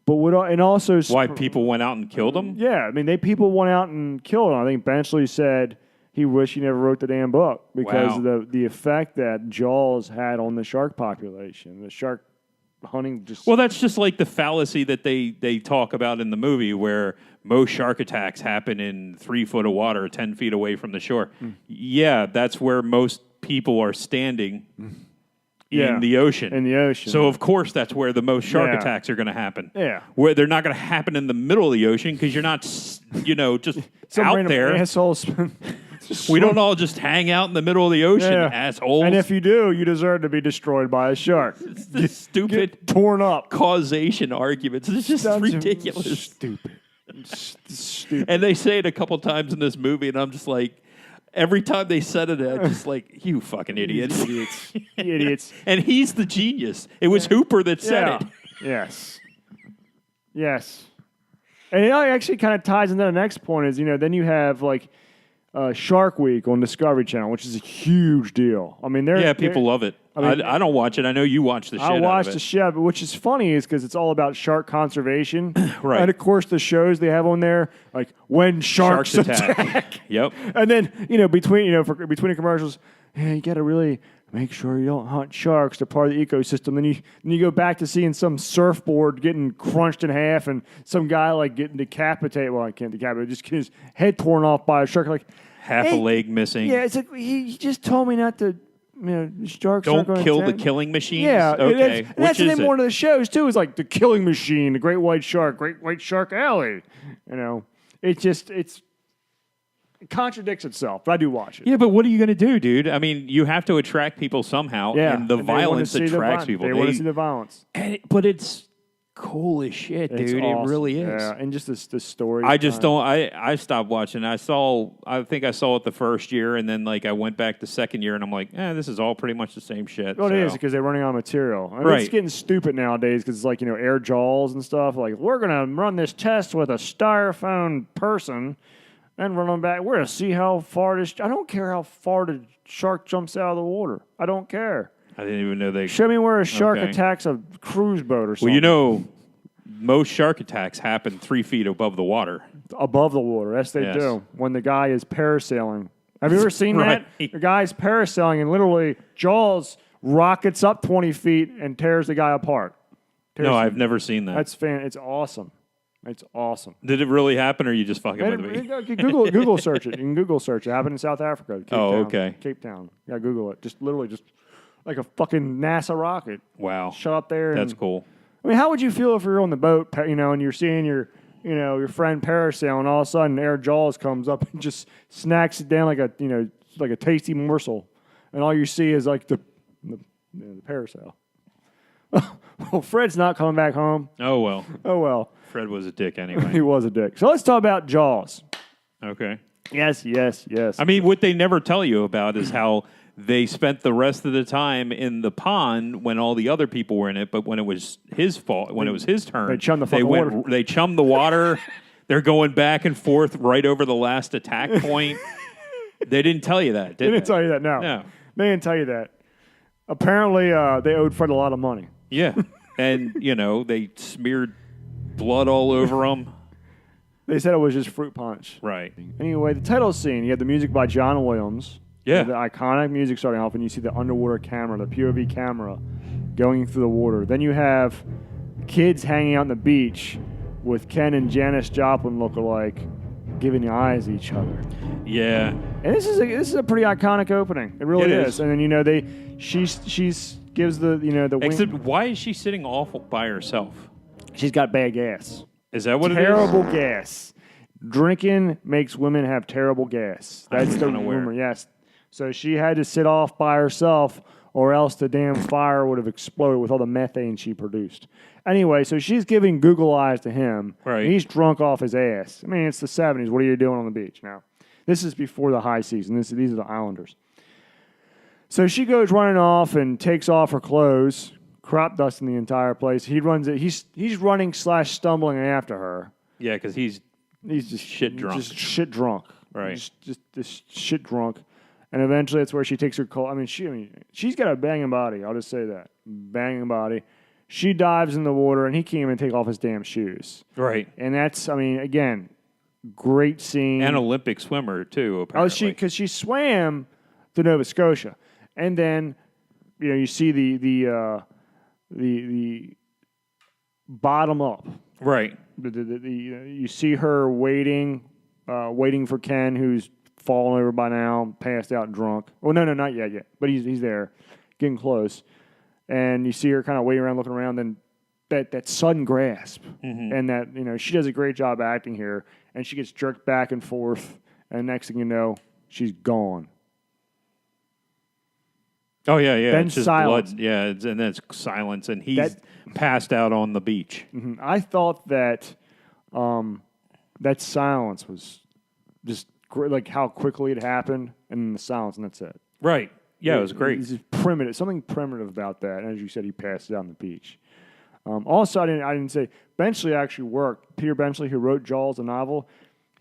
But also why people went out and killed them? Yeah, I mean people went out and killed them. I think Benchley said he wished he never wrote the damn book because of the effect that Jaws had on the shark population. The shark hunting just. Well, that's just like the fallacy that they talk about in the movie where most shark attacks happen in 3 foot of water, 10 feet away from the shore. Yeah, that's where most people are standing. In the ocean. In the ocean. So, of course, that's where the most shark attacks are going to happen. Yeah. Where they're not going to happen in the middle of the ocean because you're not, just out there. Assholes. We don't all just hang out in the middle of the ocean, assholes. And if you do, you deserve to be destroyed by a shark. It's stupid get torn up. Causation arguments. It's just ridiculous. Stupid. And they say it a couple times in this movie, and I'm just like, every time they said it, I'm just like, you fucking idiots. Idiots. And he's the genius. It was Hooper that said it. Yes. And it actually kind of ties into the next point is, then you have like Shark Week on Discovery Channel, which is a huge deal. I mean, people love it. I don't watch it. I know you watch the shit out of it. I watch the shit, but which is funny is because it's all about shark conservation. Right. And of course, the shows they have on there, like when sharks attack. Yep. And then between the commercials, you got to really make sure you don't hunt sharks. They're part of the ecosystem. Then you go back to seeing some surfboard getting crunched in half and some guy like getting decapitated. Well, I can't decapitate. Just getting his head torn off by a shark. Like half a leg missing. Yeah, it's like he just told me not to. Sharks don't kill the killing machines. Yeah, okay. That's the name of one of the shows too. Is like the Killing Machine, the Great White Shark Alley. It contradicts itself, but I do watch it. Yeah, but what are you going to do, dude? I mean, you have to attract people somehow, and the violence attracts people. They want to see the violence. But it's cool as shit, It's dude. awesome. It really is. Yeah, and just the story. I just don't. I stopped watching. I think I saw it the first year, and then like I went back the second year, and I'm like, this is all pretty much the same shit. Well, so. it is because they're running out of material. I mean, Right. It's getting stupid nowadays because it's like, air jaws and stuff. Like, we're going to run this test with a styrofoam person and run them back. We're going to see how far this. I don't care how far the shark jumps out of the water. I don't care. I didn't even know they. Show me where a shark Okay. attacks a cruise boat or something. Well, you know, most shark attacks happen 3 feet above the water. Above the water. Yes, they Yes. do. When the guy is parasailing. Have you ever seen Right. that? The guy's parasailing and literally Jaws rockets up 20 feet and tears the guy apart. No, I've never seen that. It's awesome. It's awesome. Did it really happen, or are you just fucking with me? Google search it. You can Google search it. It happened in South Africa. Cape Town. Okay. Cape Town. Yeah, Google it. Just literally just like a fucking NASA rocket. Wow. Shut up there. That's and, cool. I mean, how would you feel if you're on the boat, and you're seeing your friend parasailing, and all of a sudden Air Jaws comes up and just snacks it down like a tasty morsel, and all you see is like the parasail. Well, Fred's not coming back home. Oh well. Oh well, Fred was a dick he anyway. was a dick. So let's talk about Jaws. Okay. Yes. I mean, what they never tell you about is how they spent the rest of the time in the pond when all the other people were in it, but when it was his fault, when it was his turn, They chummed the fucking water. They chummed the water. They're going back and forth right over the last attack point. They didn't tell you that, did They didn't tell you that. No, they didn't tell you that. Apparently, they owed Fred a lot of money. Yeah, and they smeared blood all over them. They said it was just fruit punch. Right. Anyway, the title scene, you have the music by John Williams. Yeah. The iconic music starting off, and you see the underwater camera, the POV camera, going through the water. Then you have kids hanging out on the beach with Ken and Janis Joplin look-alike, giving the eyes to each other. Yeah. And this is a pretty iconic opening. It really It is. is. And then she's gives the the wink. Except, why is she sitting awful by herself? She's got bad gas. Is that what Terrible it is? gas. Drinking makes women have terrible gas. That's the unaware. rumor. Yes. So she had to sit off by herself, or else the damn fire would have exploded with all the methane she produced. Anyway, so she's giving Google eyes to him. Right. And he's drunk off his ass. I mean, it's the 70s. What are you doing on the beach now? This is before the high season. These are the Islanders. So she goes running off and takes off her clothes, crop dusting the entire place. He runs it. He's running / stumbling after her. Yeah, because he's He's just Shit drunk. Just shit drunk. Right. Just shit drunk. And eventually that's where she takes her call. I mean, she's got a banging body. I'll just say that. Banging body. She dives in the water, and he can't even take off his damn shoes. right. And that's, I mean, again, great scene. An Olympic swimmer too. Apparently. because she swam to Nova Scotia, and then you see the bottom up. Right. You see her waiting for Ken, who's fallen over by now, passed out, drunk. Well, no, not yet, but he's there, getting close, and you see her kind of waiting around, looking around, then that sudden grasp, and that she does a great job acting here, and she gets jerked back and forth, and next thing you know, she's gone. Oh yeah. Then It's just silence. blood. Yeah, and then it's silence, and he's passed out on the beach. I thought that that silence was just like how quickly it happened, and then the silence, and that's it. Right. Yeah, it was great. It's just primitive, something primitive about that. And as you said, he passed it out on the beach. Also, I didn't say Benchley actually worked. Peter Benchley, who wrote Jaws, the novel,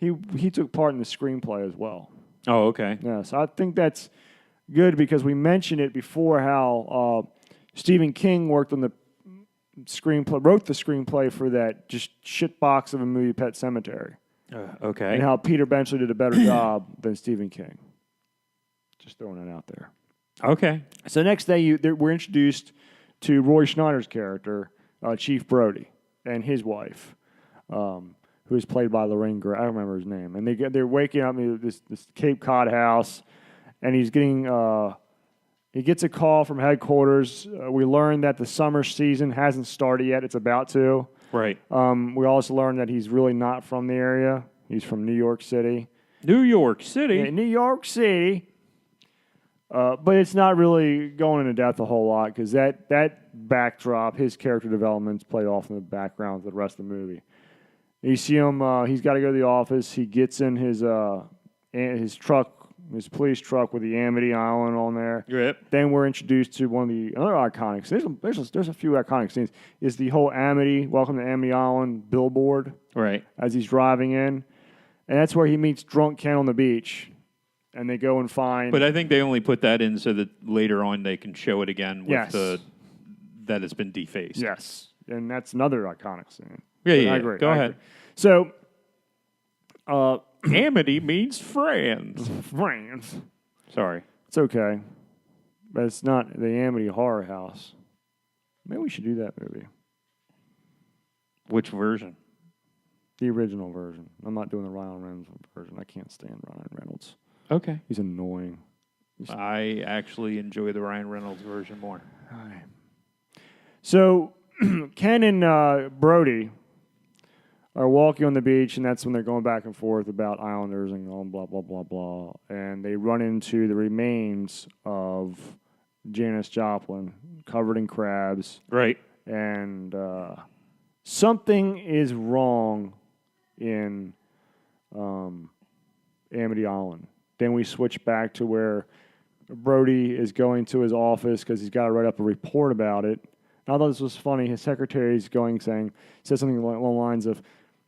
he took part in the screenplay as well. Oh, okay. Yeah, so I think that's good because we mentioned it before how Stephen King worked on the screenplay, wrote the screenplay for that just shitbox of a movie, Pet Sematary, Okay. and how Peter Benchley did a better job than Stephen King. Just throwing it out there. Okay. So next day, we're introduced to Roy Schneider's character, Chief Brody, and his wife, who is played by Lorraine Gray. I don't remember his name. And they're waking up in this Cape Cod house, and he's getting he gets a call from headquarters. We learn that the summer season hasn't started yet. It's about to. Right. We also learn that he's really not from the area. He's from New York City. New York City. In New York City. But it's not really going into depth a whole lot because that backdrop, his character development's played off in the background for the rest of the movie. You see him, he's got to go to the office. He gets in his truck, his police truck with the Amity Island on there. Yep. Then we're introduced to one of the other iconic scenes. There's a few iconic scenes. Is the whole Amity, Welcome to Amity Island billboard. Right. As he's driving in. And that's where he meets Drunk Ken on the beach. And they go and find... But I think they only put that in so that later on they can show it again with Yes. that it's been defaced. Yes. And that's another iconic scene. Yeah. I agree. Go ahead. So... Amity means friends. France. Sorry. It's okay. But it's not the Amity Horror House. Maybe we should do that movie. Which version? The original version. I'm not doing the Ryan Reynolds version. I can't stand Ryan Reynolds. Okay. He's annoying. I actually enjoy the Ryan Reynolds version more. Hi. So, Ken and Brody are walking on the beach, and that's when they're going back and forth about Islanders and all blah, blah, blah, blah. And they run into the remains of Janis Joplin, covered in crabs. Right. And something is wrong in Amity Island. Then we switch back to where Brody is going to his office because he's got to write up a report about it. And I thought this was funny. His secretary is says something along the lines of,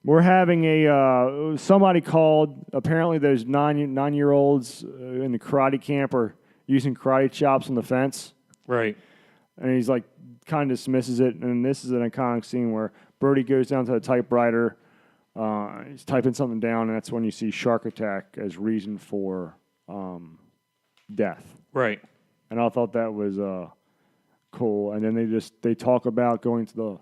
"We're having somebody called. Apparently, those nine-year-olds in the karate camp are using karate chops on the fence." Right. And he's like, kind of dismisses it. And this is an iconic scene where Brody goes down to the typewriter. He's typing something down, and that's when you see shark attack as reason for death. Right. And I thought that was cool. And then they talk about going to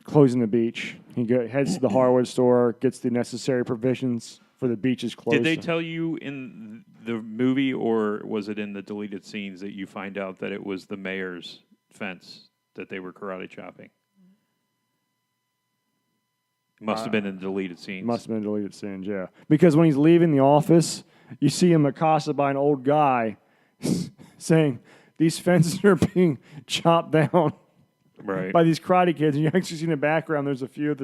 closing the beach. He heads to the hardware store, gets the necessary provisions for the beach's closing. Did they tell you in the movie, or was it in the deleted scenes that you find out that it was the mayor's fence that they were karate chopping? Must have been in the deleted scenes. Must have been deleted scenes, yeah. Because when he's leaving the office, you see him accosted by an old guy saying, "These fences are being chopped down right. by these karate kids." And you actually see in the background, there's a few of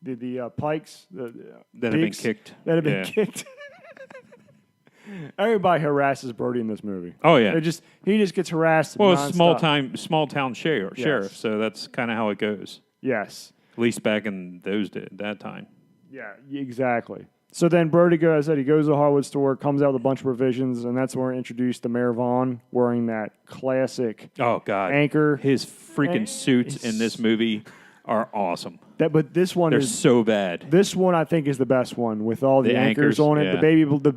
the pikes that have been kicked. That have been kicked. Everybody harasses Brody in this movie. Oh yeah, he just gets harassed. Well, nonstop. small town sheriff. So that's kind of how it goes. Yes. At least back in that time. Yeah, exactly. So then Brody goes to the hardwood store, comes out with a bunch of provisions, and that's when we're introduced to Mayor Vaughn wearing that classic anchor. His freaking suits in this movie are awesome. But this one They're so bad. This one I think is the best one with all the anchors on it. Yeah. The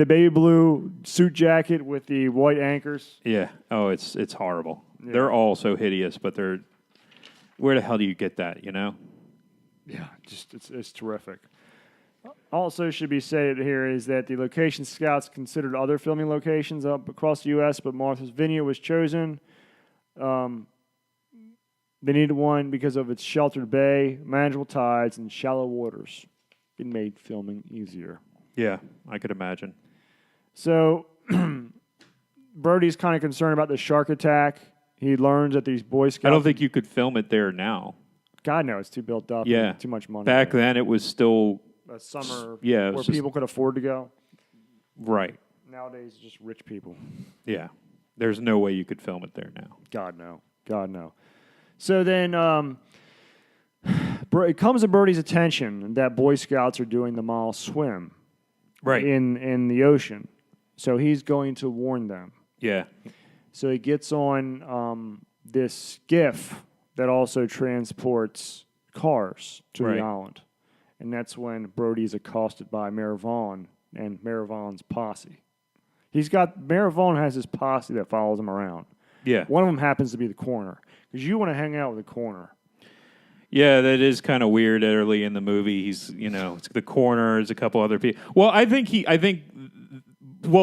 baby blue suit jacket with the white anchors. Yeah. Oh, it's horrible. Yeah. They're all so hideous, but where the hell do you get that, you know? Yeah, just it's terrific. Also should be said here is that the location scouts considered other filming locations up across the U.S., but Martha's Vineyard was chosen. They needed one because of its sheltered bay, manageable tides, and shallow waters. It made filming easier. Yeah, I could imagine. So Brody's kind of concerned about the shark attack. He learns that these Boy Scouts... I don't think you could film it there now. God, no, it's too built up. Yeah. Too much money. Back then, it was still... a summer where people could afford to go. Right. Nowadays, it's just rich people. Yeah. There's no way you could film it there now. God, no. So then it comes to Brody's attention that Boy Scouts are doing the mile swim in the ocean. So he's going to warn them. Yeah. So he gets on this skiff that also transports cars to the island. And that's when Brody is accosted by Mayor Vaughn and Mayor Vaughn's posse. Mayor Vaughn has his posse that follows him around. Yeah. One of them happens to be the coroner. Because you want to hang out with the coroner. Yeah, that is kind of weird early in the movie. He's, it's the coroner, there's a couple other people. Well,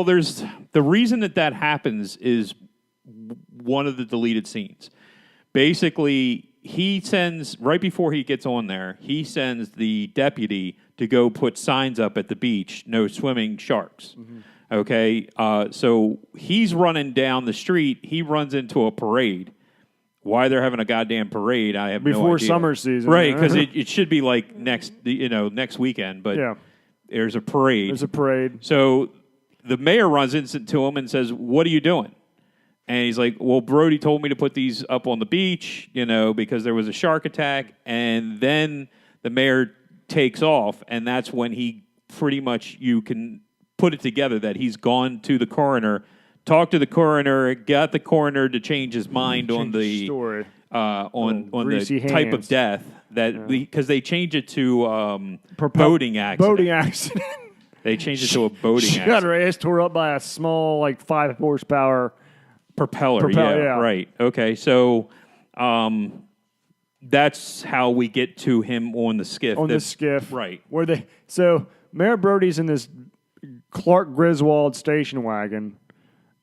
there's the reason that happens is one of the deleted scenes. Basically, he sends, right before he gets on there, he sends the deputy to go put signs up at the beach, no swimming sharks. Mm-hmm. Okay, so he's running down the street. He runs into a parade. Why they're having a goddamn parade, I have no idea. Before summer season. Right, because it should be like next weekend, but Yeah. there's a parade. There's a parade. So the mayor runs into him and says, "What are you doing?" And he's like, "Well, Brody told me to put these up on the beach, because there was a shark attack." And then the mayor takes off, and that's when he pretty much, you can put it together that he's gone to the coroner, talked to the coroner, got the coroner to change his mind on the story. on greasy the type of hands. death because they changed it to boating accident. Boating accident. They changed it to a boating She got accident. her ass tore up by a small, 5 horsepower. Propeller, yeah, right. Okay, so that's how we get to him on the skiff. On the skiff. Right. So Mayor Brody's in this Clark Griswold station wagon,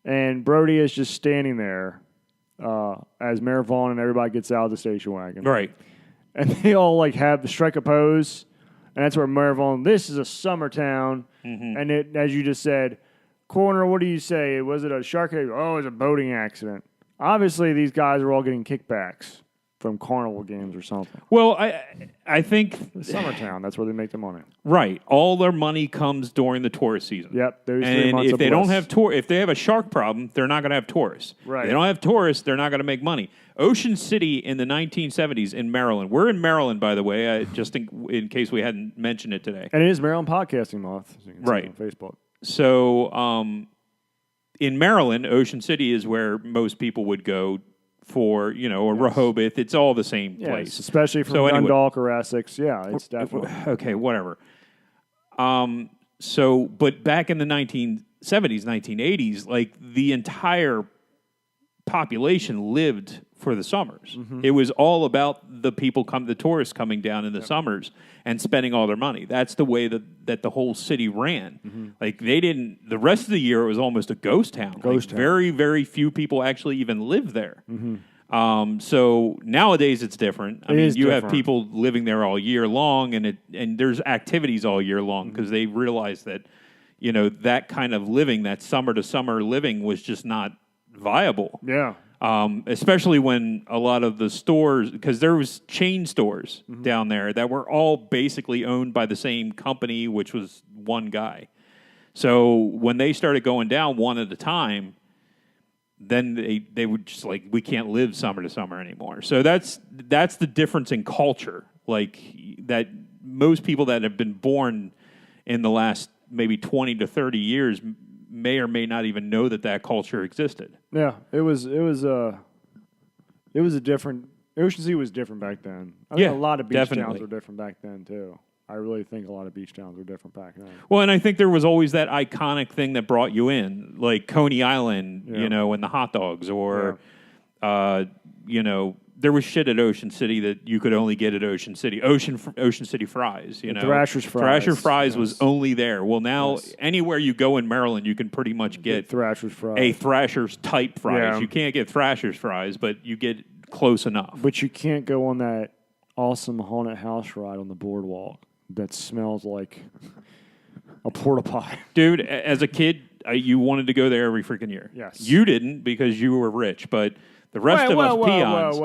and Brody is just standing there as Mayor Vaughn and everybody gets out of the station wagon. Right. And they all have the strike a pose, and that's where Mayor Vaughn, this is a summer town, and it, as you just said, coroner, what do you say? Was it a shark? Oh, it was a boating accident. Obviously, these guys are all getting kickbacks from carnival games or something. Well, I think The summer town, that's where they make the money. right. All their money comes during the tourist season. Yep, those 3 And months if of they don't bliss. have if they have a shark problem, they're not going to have tourists. Right. If they don't have tourists, they're not going to make money. Ocean City in the 1970s in Maryland. We're in Maryland, by the way, just in case we hadn't mentioned it today. And it is Maryland Podcasting Month. So you can see Right. it on Facebook. So in Maryland, Ocean City is where most people would go for, or Rehoboth. It's all the same Yes, place. especially from So anyway. Dundalk or Essex. Yeah, it's definitely. Okay, whatever. But back in the 1970s, 1980s, the entire population lived for the summers. It was all about the tourists coming down in the summers and spending all their money. That's the way that the whole city ran. The rest of the year it was almost a ghost town. Town. Very, very few people actually even live there. So nowadays it's different. I mean, you have different. people living there all year long, and there's activities all year long because they realize that, that kind of living, that summer to summer living, was just not viable. Yeah. Especially when a lot of the stores, because there was chain stores down there that were all basically owned by the same company, which was one guy. So when they started going down one at a time, then they would just we can't live summer to summer anymore. So that's the difference in culture. That most people that have been born in the last maybe 20 to 30 years may or may not even know that culture existed. Yeah, it was a different. Ocean City was different back then. I think Yeah, a lot of beach towns definitely. were different back then too. I really think a lot of beach towns were different back then. Well, and I think there was always that iconic thing that brought you in, like Coney Island, Yeah. and the hot dogs, or, there was shit at Ocean City that you could only get at Ocean City. Ocean City fries, Thrasher's Fries. Thrasher Fries was Yes. only there. Well, now Yes. anywhere you go in Maryland, you can pretty much get Thrasher's Fries. a Thrasher's type fries. Yeah. You can't get Thrasher's Fries, but you get close enough. But you can't go on that awesome haunted house ride on the boardwalk that smells like a porta potty. Dude, as a kid, you wanted to go there every freaking year. Yes. You didn't because you were rich, but the rest of us peons,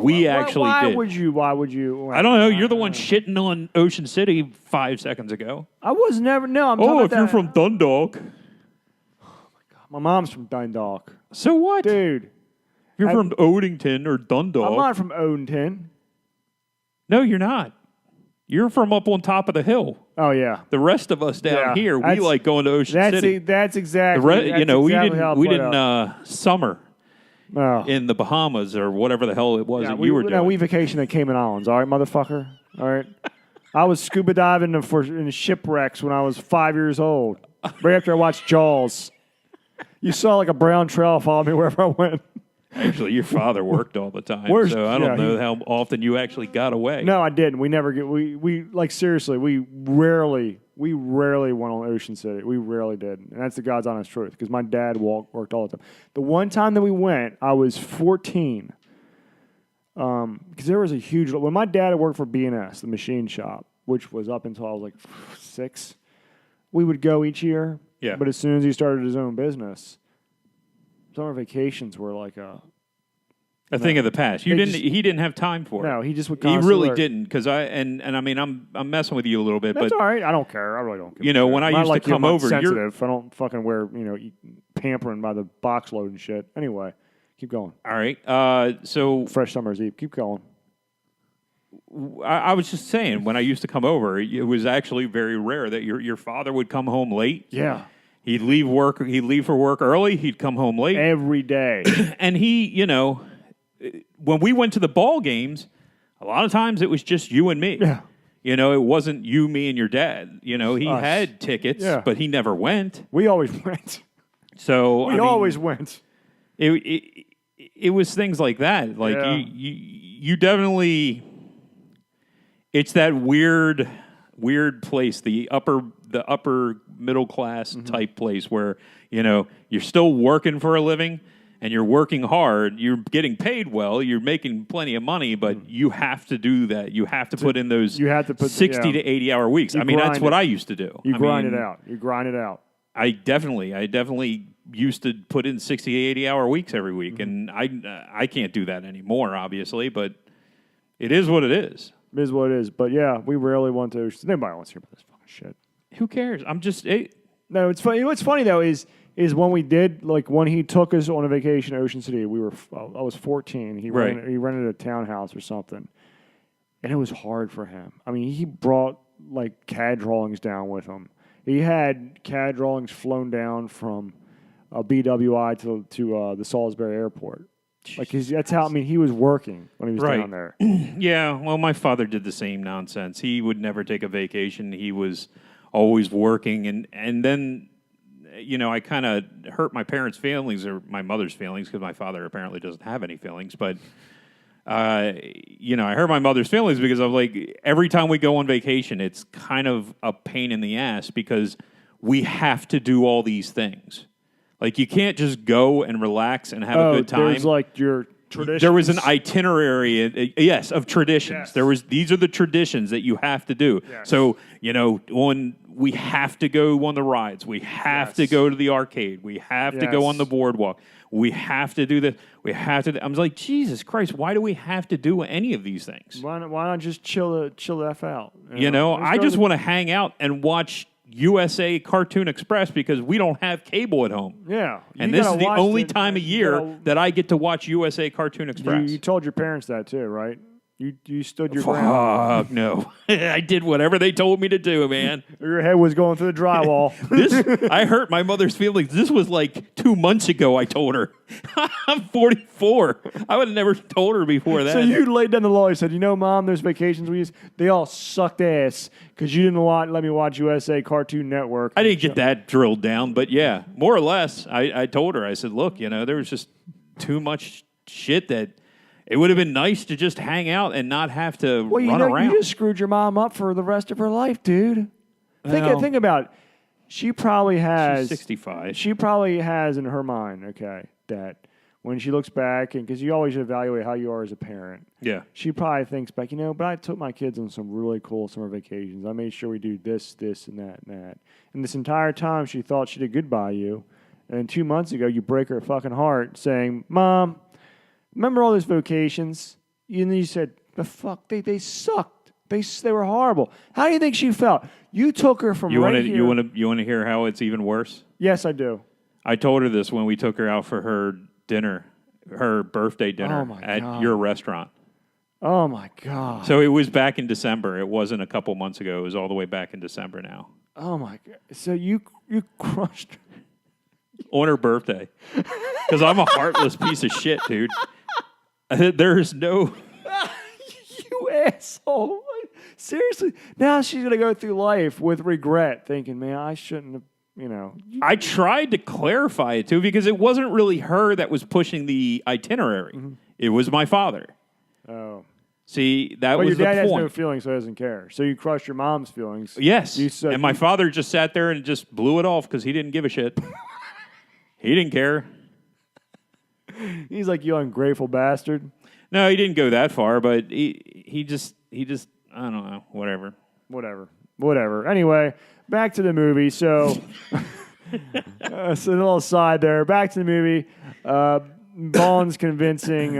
we actually why did. Why would you? I don't know. You're the one shitting on Ocean City 5 seconds ago. I was never. No, I'm talking Oh, about if you're that- from Dundalk. My mom's from Dundalk. So what? Dude, If you're from Odington or Dundalk. I'm not from Odenton. No, you're not. You're from up on top of the hill. Oh, yeah. The rest of us down Yeah, here, we that's- like going to Ocean City. That's The exactly. re- that's we exactly how it we played didn't out. summer Oh. in the Bahamas or whatever the hell it was Yeah, that you were doing. we vacationed at Cayman Islands, all right, motherfucker? All right? I was scuba diving in shipwrecks when I was 5 years old, right after I watched Jaws. You saw a brown trail follow me wherever I went. Actually, your father worked all the time, Where's- so I don't yeah, know he- how often you actually got away. No, I didn't. We never get. We seriously. We rarely went on Ocean City. We rarely did, and that's the God's honest truth. Because my dad worked all the time. The one time that we went, I was 14. Because there was a huge. When my dad had worked for B&S, the machine shop, which was up until I was 6, we would go each year. Yeah. But as soon as he started his own business, summer vacations were like a thing of the past. He didn't have time for it. no. He just would. He constantly really work. didn't, because I mean, I'm messing with you a little bit, That's but all right. I don't care. I really don't. Give you a know, shit. when I Not used like to you, come I'm not over, you're sensitive. I don't fucking wear pampering by the box load and shit. Anyway, keep going. all right. So Fresh summer's eve. Keep going. I was just saying, when I used to come over, it was actually very rare that your father would come home late. Yeah, He'd leave work. He'd leave for work early. He'd come home late, every day. and he, when we went to the ball games, a lot of times it was just you and me. Yeah. It wasn't you, me, and your dad. He Us. had tickets, Yeah. but he never went. We always went. So We always went. It was things like that. Like Yeah. you definitely. It's that weird place, the upper middle class type place where you're still working for a living and you're working hard. You're getting paid well. You're making plenty of money, but you have to do that. You have to put in those. You have to put 60 to 80-hour weeks. I mean, that's grind what it. I used to do. You I grind mean, it out. You grind it out. I definitely used to put in 60 to 80-hour weeks every week, and I can't do that anymore, obviously. But it is what it is. It is what it is. But yeah, we rarely want to. Nobody wants to hear about this fucking shit. Who cares? I'm just. No, it's funny. What's funny though is when we did, like, when he took us on a vacation to Ocean City. I was 14. He rented a townhouse or something, and it was hard for him. I mean, he brought like CAD drawings down with him. He had CAD drawings flown down from BWI to the Salisbury Airport. Like, that's how. I mean, he was working when he was Right. down there. Yeah, well, my father did the same nonsense. He would never take a vacation. He was always working, and then, I kind of hurt my parents' feelings, or my mother's feelings, because my father apparently doesn't have any feelings. But, I hurt my mother's feelings because of, like, every time we go on vacation, it's kind of a pain in the ass because we have to do all these things. Like, you can't just go and relax and have a good time. There's like your traditions. There was an itinerary, yes, of traditions. Yes. These are the traditions that you have to do. Yes. So, we have to go on the rides. We have to go to the arcade. We have to go on the boardwalk. We have to do this. We have to. I'm like, Jesus Christ, why do we have to do any of these things? Why not just chill the F out? I just want to hang out and watch USA Cartoon Express because we don't have cable at home. Yeah. And this is the only time of year that I get to watch USA Cartoon Express. You told your parents that too, right? You stood your ground. Fuck no. I did whatever they told me to do, man. Your head was going through the drywall. I hurt my mother's feelings. This was like 2 months ago I told her. I'm 44. I would have never told her before that. So you laid down the law. You said, Mom, there's vacations we use. They all sucked ass because you didn't let me watch USA Cartoon Network. I didn't get that drilled down, but yeah, more or less, I told her. I said, look, there was just too much shit that it would have been nice to just hang out and not have to run around. You just screwed your mom up for the rest of her life, dude. Think about it. She probably has... She's 65. She probably has in her mind, that when she looks back, and because you always evaluate how you are as a parent. Yeah. She probably thinks back, but I took my kids on some really cool summer vacations. I made sure we do this, and that, and that. And this entire time, she thought she did good by you. And 2 months ago, you break her fucking heart saying, Mom, remember all those vacations? And then you said, the fuck, they sucked. They were horrible. How do you think she felt? You took her from here. You want to hear how it's even worse? Yes, I do. I told her this when we took her out for her dinner, her birthday dinner at your restaurant. Oh, my God. So it was back in December. It wasn't a couple months ago. It was all the way back in December now. Oh, my God. So you crushed her. On her birthday. Because I'm a heartless piece of shit, dude. There's no... You asshole. Seriously. Now she's going to go through life with regret, thinking, man, I shouldn't have, I tried to clarify it, too, because it wasn't really her that was pushing the itinerary. Mm-hmm. It was my father. Oh. See, that was the point. Your dad has no feelings, so he doesn't care. So you crushed your mom's feelings. Yes. And my father just sat there and just blew it off because he didn't give a shit. He didn't care. He's like, you ungrateful bastard. No, he didn't go that far, but he just I don't know, whatever. Anyway, back to the movie. So So a little side there. Back to the movie. Vaughn's convincing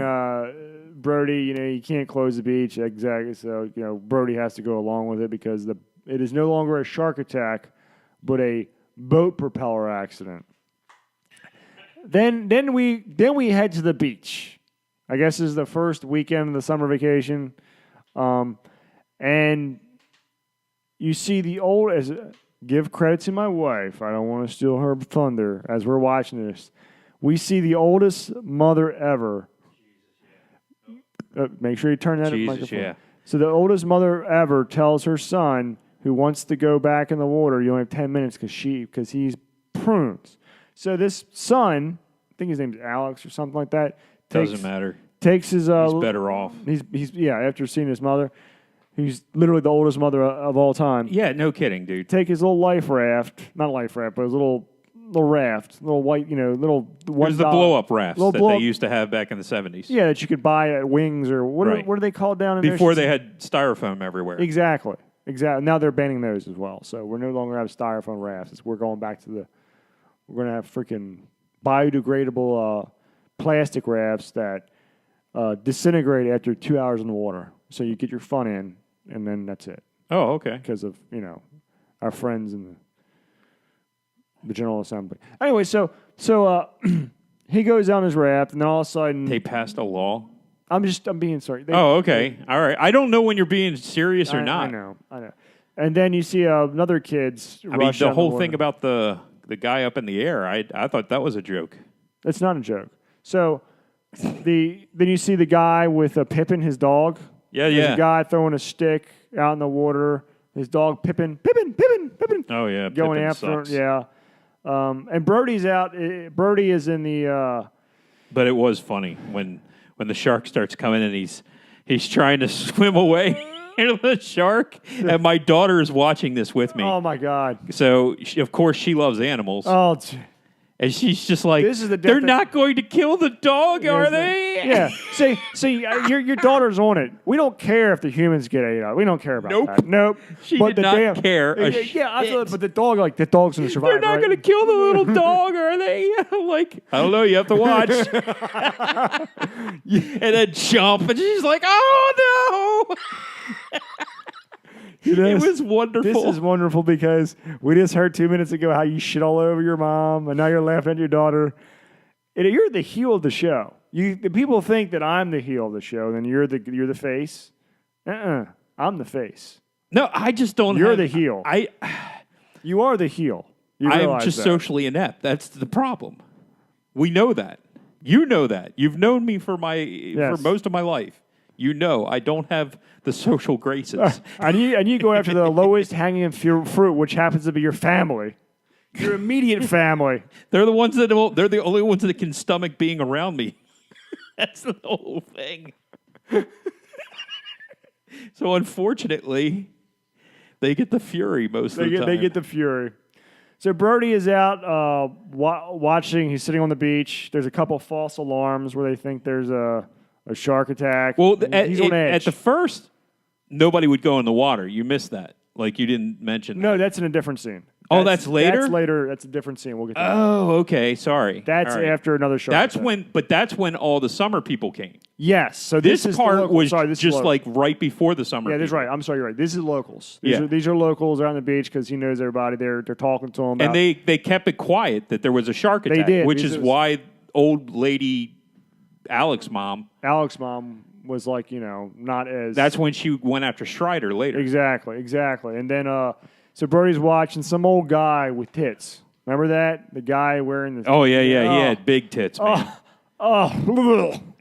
Brody, you can't close the beach. Exactly. So, Brody has to go along with it because it is no longer a shark attack, but a boat propeller accident. Then we head to the beach. I guess this is the first weekend of the summer vacation. And you see give credit to my wife. I don't want to steal her thunder as we're watching this. We see the oldest mother ever. Make sure you turn that microphone. Yeah. So the oldest mother ever tells her son who wants to go back in the water, you only have 10 minutes because he's prunes. So this son, I think his name's Alex or something like that. Doesn't matter. Takes his. He's better off. He's after seeing his mother, he's literally the oldest mother of all time. Yeah, no kidding, dude. Take his little life raft, not life raft, but his little raft, little white, little one. It was the blow-up rafts that they used to have back in the 70s. Yeah, that you could buy at Wings or what? Right. What are they called down in Before there? they had styrofoam everywhere. Exactly. Now they're banning those as well. So we're no longer have styrofoam rafts. We're going back to we're going to have freaking biodegradable plastic rafts that disintegrate after 2 hours in the water. So you get your fun in, and then that's it. Oh, okay. Because of, our friends in the General Assembly. Anyway, so he goes down his raft, and then all of a sudden... They passed a law? I'm being sorry. Okay. All right. I don't know when you're being serious or not. I know. And then you see another kid's rush the out whole in the thing about the guy up in the air, I thought that was a joke. It's not a joke. So then you see the guy with Pippin, his dog. Yeah, There's a guy throwing a stick out in the water. His dog Pippin. Oh, yeah. Going Pippin after sucks. him. Yeah. And Brody's out. Brody is in the... But it was funny when the shark starts coming and he's trying to swim away from the shark. And my daughter is watching this with me. Oh, my God. So, of course, she loves animals. Oh, and she's just like, this is they're not going to kill the dog, are they? Yeah. See, your daughter's on it. We don't care if the humans get ate out. We don't care about that. Nope. She did not care. Yeah, I feel it, but the dog's going to survive. They're not going to kill the little dog, are they? I'm like, I don't know. You have to watch. And then jump, and she's like, oh no. It was wonderful. This is wonderful because we just heard 2 minutes ago how you shit all over your mom, and now you're laughing at your daughter. And you're the heel of the show. The people think that I'm the heel of the show, then you're the face. I'm the face. No, I just don't. You're the heel. You are the heel. I'm just socially inept. That's the problem. We know that. You know that. You've known me for most of my life. I don't have the social graces. And you go after the lowest hanging fruit, which happens to be your family, your immediate family. They're the only ones that can stomach being around me. That's the whole thing. So unfortunately, they get the fury most of the time. They get the fury. So Brody is out watching. He's sitting on the beach. There's a couple false alarms where they think there's a shark attack. Well, he's on edge. At the first, nobody would go in the water. You missed that. Like, you didn't mention that. No, that's in a different scene. That's later? That's later. That's a different scene. We'll get to that. Oh, okay. Sorry. That's after another shark attack. That's when all the summer people came. Yes. So this is part was this just like right before the summer. Yeah, that's people. right. I'm sorry, you're right. This is locals. These are locals. They're on the beach because he knows everybody. They're talking to him. And they kept it quiet that there was a shark attack. They did. Which is why old lady Alex's mom was like, not as... That's when she went after Strider later. Exactly. And then, so Brody's watching some old guy with tits. Remember that? The guy wearing the... Oh, yeah. He had big tits, man. And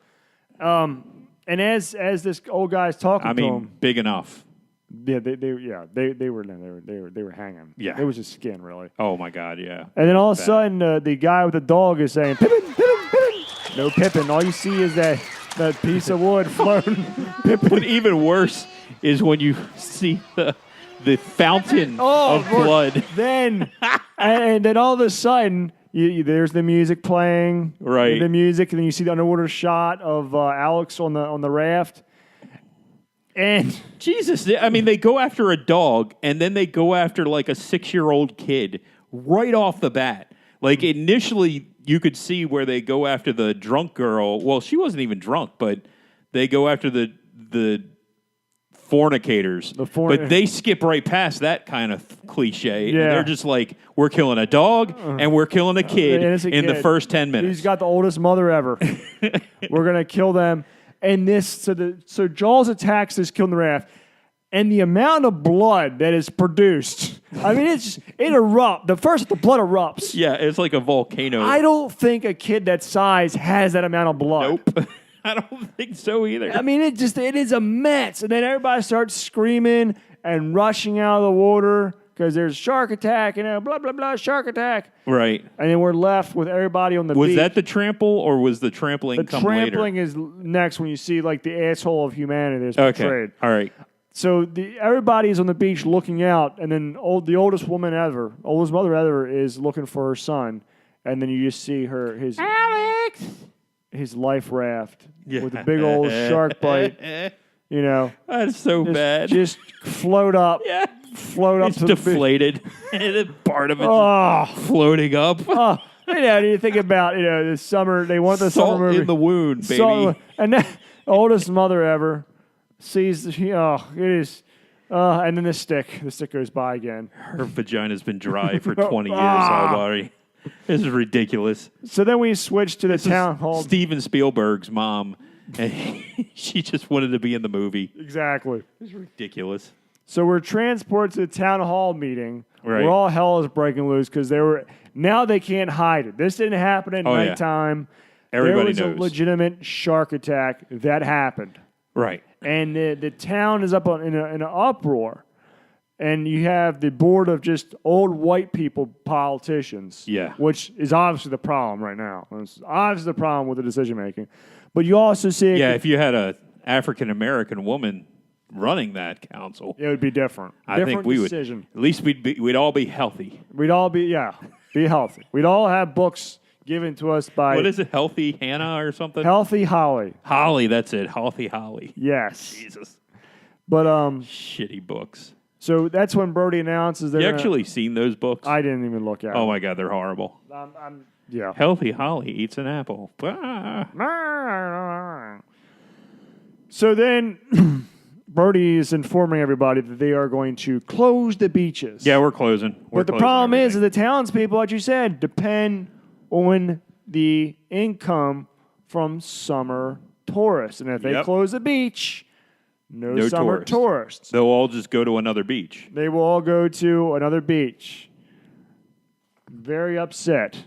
as this old guy's talking to him... big enough. Yeah, they were hanging. Yeah. It was just skin, really. Oh, my God, yeah. And then all of a sudden, the guy with the dog is saying, Pippin, Pippin, Pippin. No Pippin. All you see is that piece of wood floating. But even worse is when you see the fountain of blood. Then, and then all of a sudden, there's the music playing. Right. The music, and then you see the underwater shot of Alex on the raft. And Jesus, they go after a dog, and then they go after like a 6-year-old kid right off the bat. Like initially, you could see where they go after the drunk girl. Well, she wasn't even drunk, but they go after the fornicators. But they skip right past that kind of cliche. Yeah. And they're just like, we're killing a dog and we're killing a kid in the first 10 minutes. He's got the oldest mother ever. We're gonna kill them. And so Jaws attacks this killing the raft. And the amount of blood that is produced, I mean, it erupts. The blood erupts. Yeah, it's like a volcano. I don't think a kid that size has that amount of blood. Nope. I don't think so either. I mean, it is a mess. And then everybody starts screaming and rushing out of the water because there's shark attack, blah, blah, blah, shark attack. Right. And then we're left with everybody on the beach. Was that the trample or was the trampling come later? The trampling is next when you see like the asshole of humanity that's portrayed. All right. So everybody's on the beach looking out, and then the oldest mother ever is looking for her son, and then you just see Alex, his life raft with a big old shark bite. That's so bad. Just float up. Yeah, float up it's to the deflated, and part of it's floating up. You think about the summer. They want the Salt summer movie in the wound, baby. And then oldest mother ever. Sees it is, and then the stick goes by again. Her vagina's been dry for 20 years already. This is ridiculous. So then we switch to the town hall. Steven Spielberg's mom, and she just wanted to be in the movie. Exactly. It's ridiculous. So we're transported to the town hall meeting right. where all hell is breaking loose because now they can't hide it. This didn't happen at nighttime. Yeah. Everybody there was knows. a legitimate shark attack that happened. Right. And the town is up in an uproar. And you have the board of just old white people politicians. Yeah. Which is obviously the problem right now. It's obviously the problem with the decision making. But you also see... if you had a African-American woman running that council... It would be different. I think we decision. Would... At least we'd all be healthy. We'd all be healthy. We'd all have books... given to us by... What is it? Healthy Hannah or something? Healthy Holly. Holly, that's it. Healthy Holly. Yes. Jesus. But, shitty books. So that's when Brody announces they're... You actually seen those books? I didn't even look at them. Oh, my God. They're horrible. Yeah. Healthy Holly eats an apple. So then... Brody is informing everybody that they are going to close the beaches. Yeah, we're closing. But the problem is that the townspeople, like you said, depend on the income from summer tourists. And if they close the beach, no summer tourists. They'll all just go to another beach. They will all go to another beach. Very upset.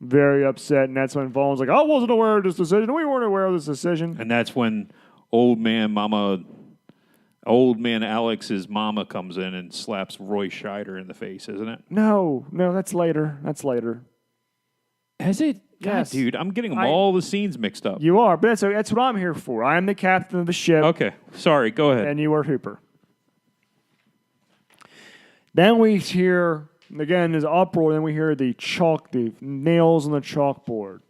Very upset. And that's when Vaughn's like, I wasn't aware of this decision. We weren't aware of this decision. And that's when old man Alex's mama comes in and slaps Roy Scheider in the face, isn't it? No, that's later. That's later. Has it? Yes. God, dude, I'm getting all the scenes mixed up. You are, but that's what I'm here for. I am the captain of the ship. Okay, sorry, go ahead. And you are Hooper. Then we hear, again, there's uproar, then we hear the nails on the chalkboard.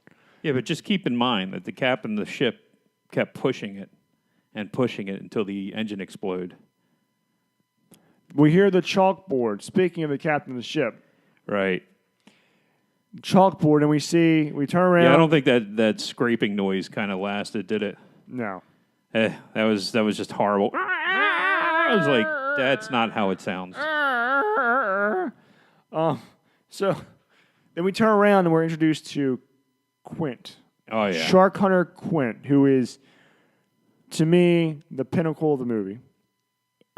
Yeah, but just keep in mind that the captain of the ship kept pushing it until the engine exploded. We hear the chalkboard, speaking of the captain of the ship. Right. Chalkboard, and we turn around. Yeah, I don't think that scraping noise kind of lasted, did it? No. That was just horrible. I was like, that's not how it sounds. So then we turn around and we're introduced to Quint. Oh, yeah. Shark Hunter Quint, who is, to me, the pinnacle of the movie.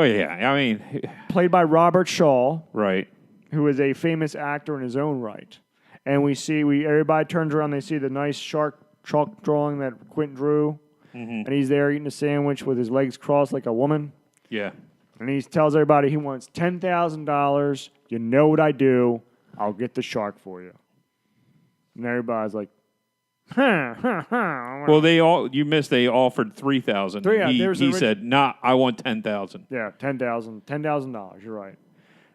Oh, yeah. I mean... Played by Robert Shaw. Right. Who is a famous actor in his own right. And everybody turns around, they see the nice shark chalk drawing that Quint drew. Mm-hmm. And he's there eating a sandwich with his legs crossed like a woman. Yeah. And he tells everybody he wants $10,000. You know what I do. I'll get the shark for you. And everybody's like, Well, they offered $3,000. He said, "Nah, I want $10,000." Yeah, $10,000. You're right.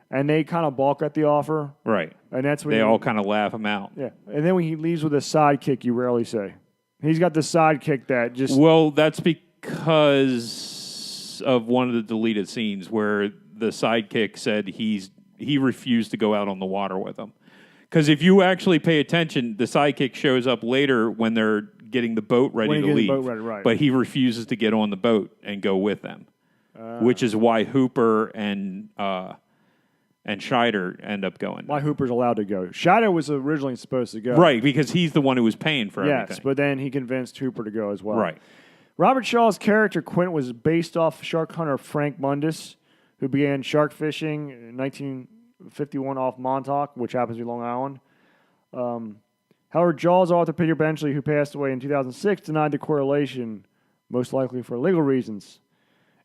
And they kind of balk at the offer. Right. And that's when they all kind of laugh him out. Yeah. And then when he leaves with a sidekick, you rarely say. He's got the sidekick that just... Well, that's because of one of the deleted scenes where the sidekick said he's he refused to go out on the water with them. Because if you actually pay attention, the sidekick shows up later when they're getting the boat ready to leave. The boat ready, right. But he refuses to get on the boat and go with them, which is why Hooper and Scheider end up going. Why Hooper's allowed to go. Scheider was originally supposed to go. Right, because he's the one who was paying for everything. Yes, but then he convinced Hooper to go as well. Right. Robert Shaw's character, Quint, was based off shark hunter Frank Mundus, who began shark fishing in 1951 off Montauk, which happens to be Long Island. However, Jaws author Peter Benchley, who passed away in 2006, denied the correlation, most likely for legal reasons.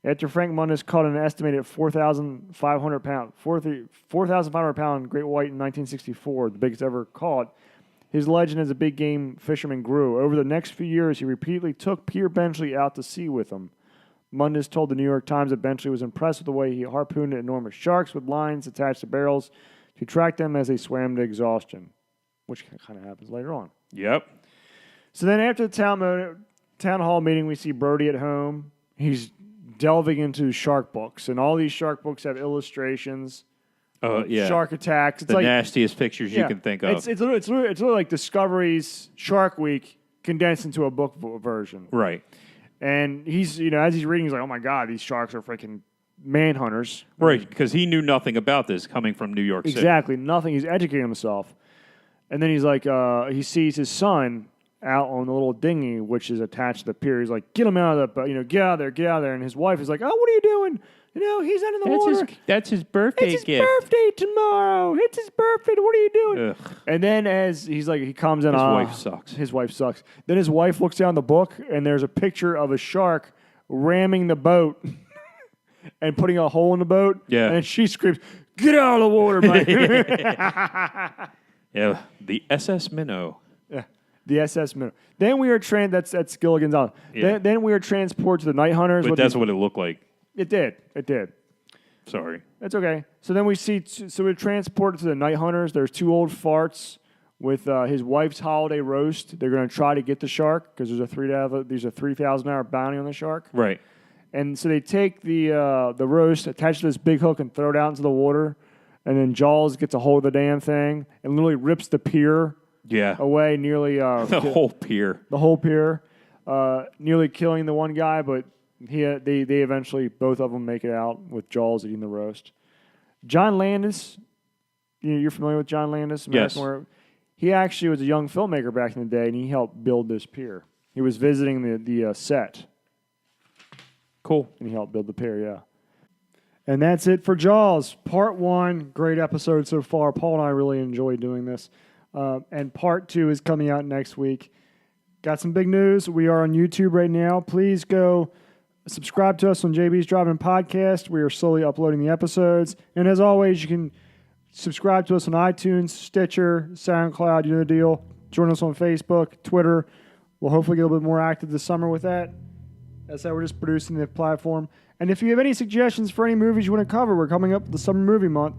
After Frank Mundus caught an estimated 4,500 pound great white in 1964, the biggest ever caught, his legend as a big game fisherman grew. Over the next few years, he repeatedly took Peter Benchley out to sea with him. Mundus told the New York Times that Benchley was impressed with the way he harpooned enormous sharks with lines attached to barrels to track them as they swam to exhaustion, which kind of happens later on. Yep. So then after the town hall meeting, we see Brody at home. He's delving into shark books, and all these shark books have illustrations, shark attacks. It's the like nastiest pictures you can think of. It's literally like Discovery's Shark Week condensed into a book version. Right. And he's, as he's reading, he's like, oh my God, these sharks are freaking manhunters. Right, because he knew nothing about this coming from New York City. Exactly, nothing. He's educating himself. And then he's like, he sees his son out on the little dinghy, which is attached to the pier. He's like, get him out of the boat, get out of there. And his wife is like, oh, what are you doing? He's under the water. That's his birthday gift. It's his birthday tomorrow. It's his birthday. What are you doing? Ugh. And then as he's like, he comes in. His wife sucks. His wife sucks. Then his wife looks down the book, and there's a picture of a shark ramming the boat and putting a hole in the boat. Yeah. And she screams, get out of the water, Mike. Yeah, the SS Minnow. Yeah, the SS Minnow. Then we are that's Gilligan's Island. Yeah. Then we are transported to the Night Hunters. But that's what it looked like. It did. Sorry. That's okay. So then we're transported to the Night Hunters. There's two old farts with his wife's holiday roast. They're going to try to get the shark because there's a $3,000 bounty on the shark. Right. And so they take the roast, attach it to this big hook, and throw it out into the water. And then Jaws gets a hold of the damn thing and literally rips the pier away, nearly the whole pier. The whole pier, nearly killing the one guy, but they eventually, both of them make it out with Jaws eating the roast. John Landis, you're familiar with John Landis? Yes. He actually was a young filmmaker back in the day, and he helped build this pier. He was visiting the set. Cool. And he helped build the pier, yeah. And that's it for Jaws. Part 1, great episode so far. Paul and I really enjoyed doing this. And Part 2 is coming out next week. Got some big news. We are on YouTube right now. Please go subscribe to us on JB's Driving Podcast. We are slowly uploading the episodes. And as always, you can subscribe to us on iTunes, Stitcher, SoundCloud. You know the deal. Join us on Facebook, Twitter. We'll hopefully get a little bit more active this summer with that. That's how we're just producing the platform. And if you have any suggestions for any movies you want to cover, we're coming up with the summer movie month.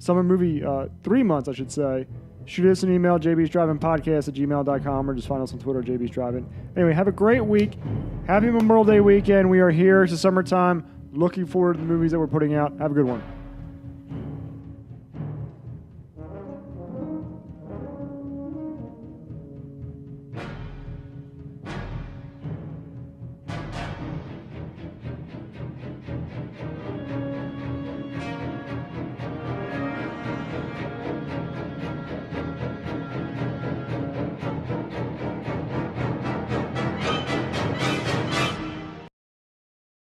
3 months, I should say. Shoot us an email, jbsdrivingpodcast@gmail.com, or just find us on Twitter, JB's Driving. Anyway, have a great week. Happy Memorial Day weekend. We are here. It's the summertime. Looking forward to the movies that we're putting out. Have a good one.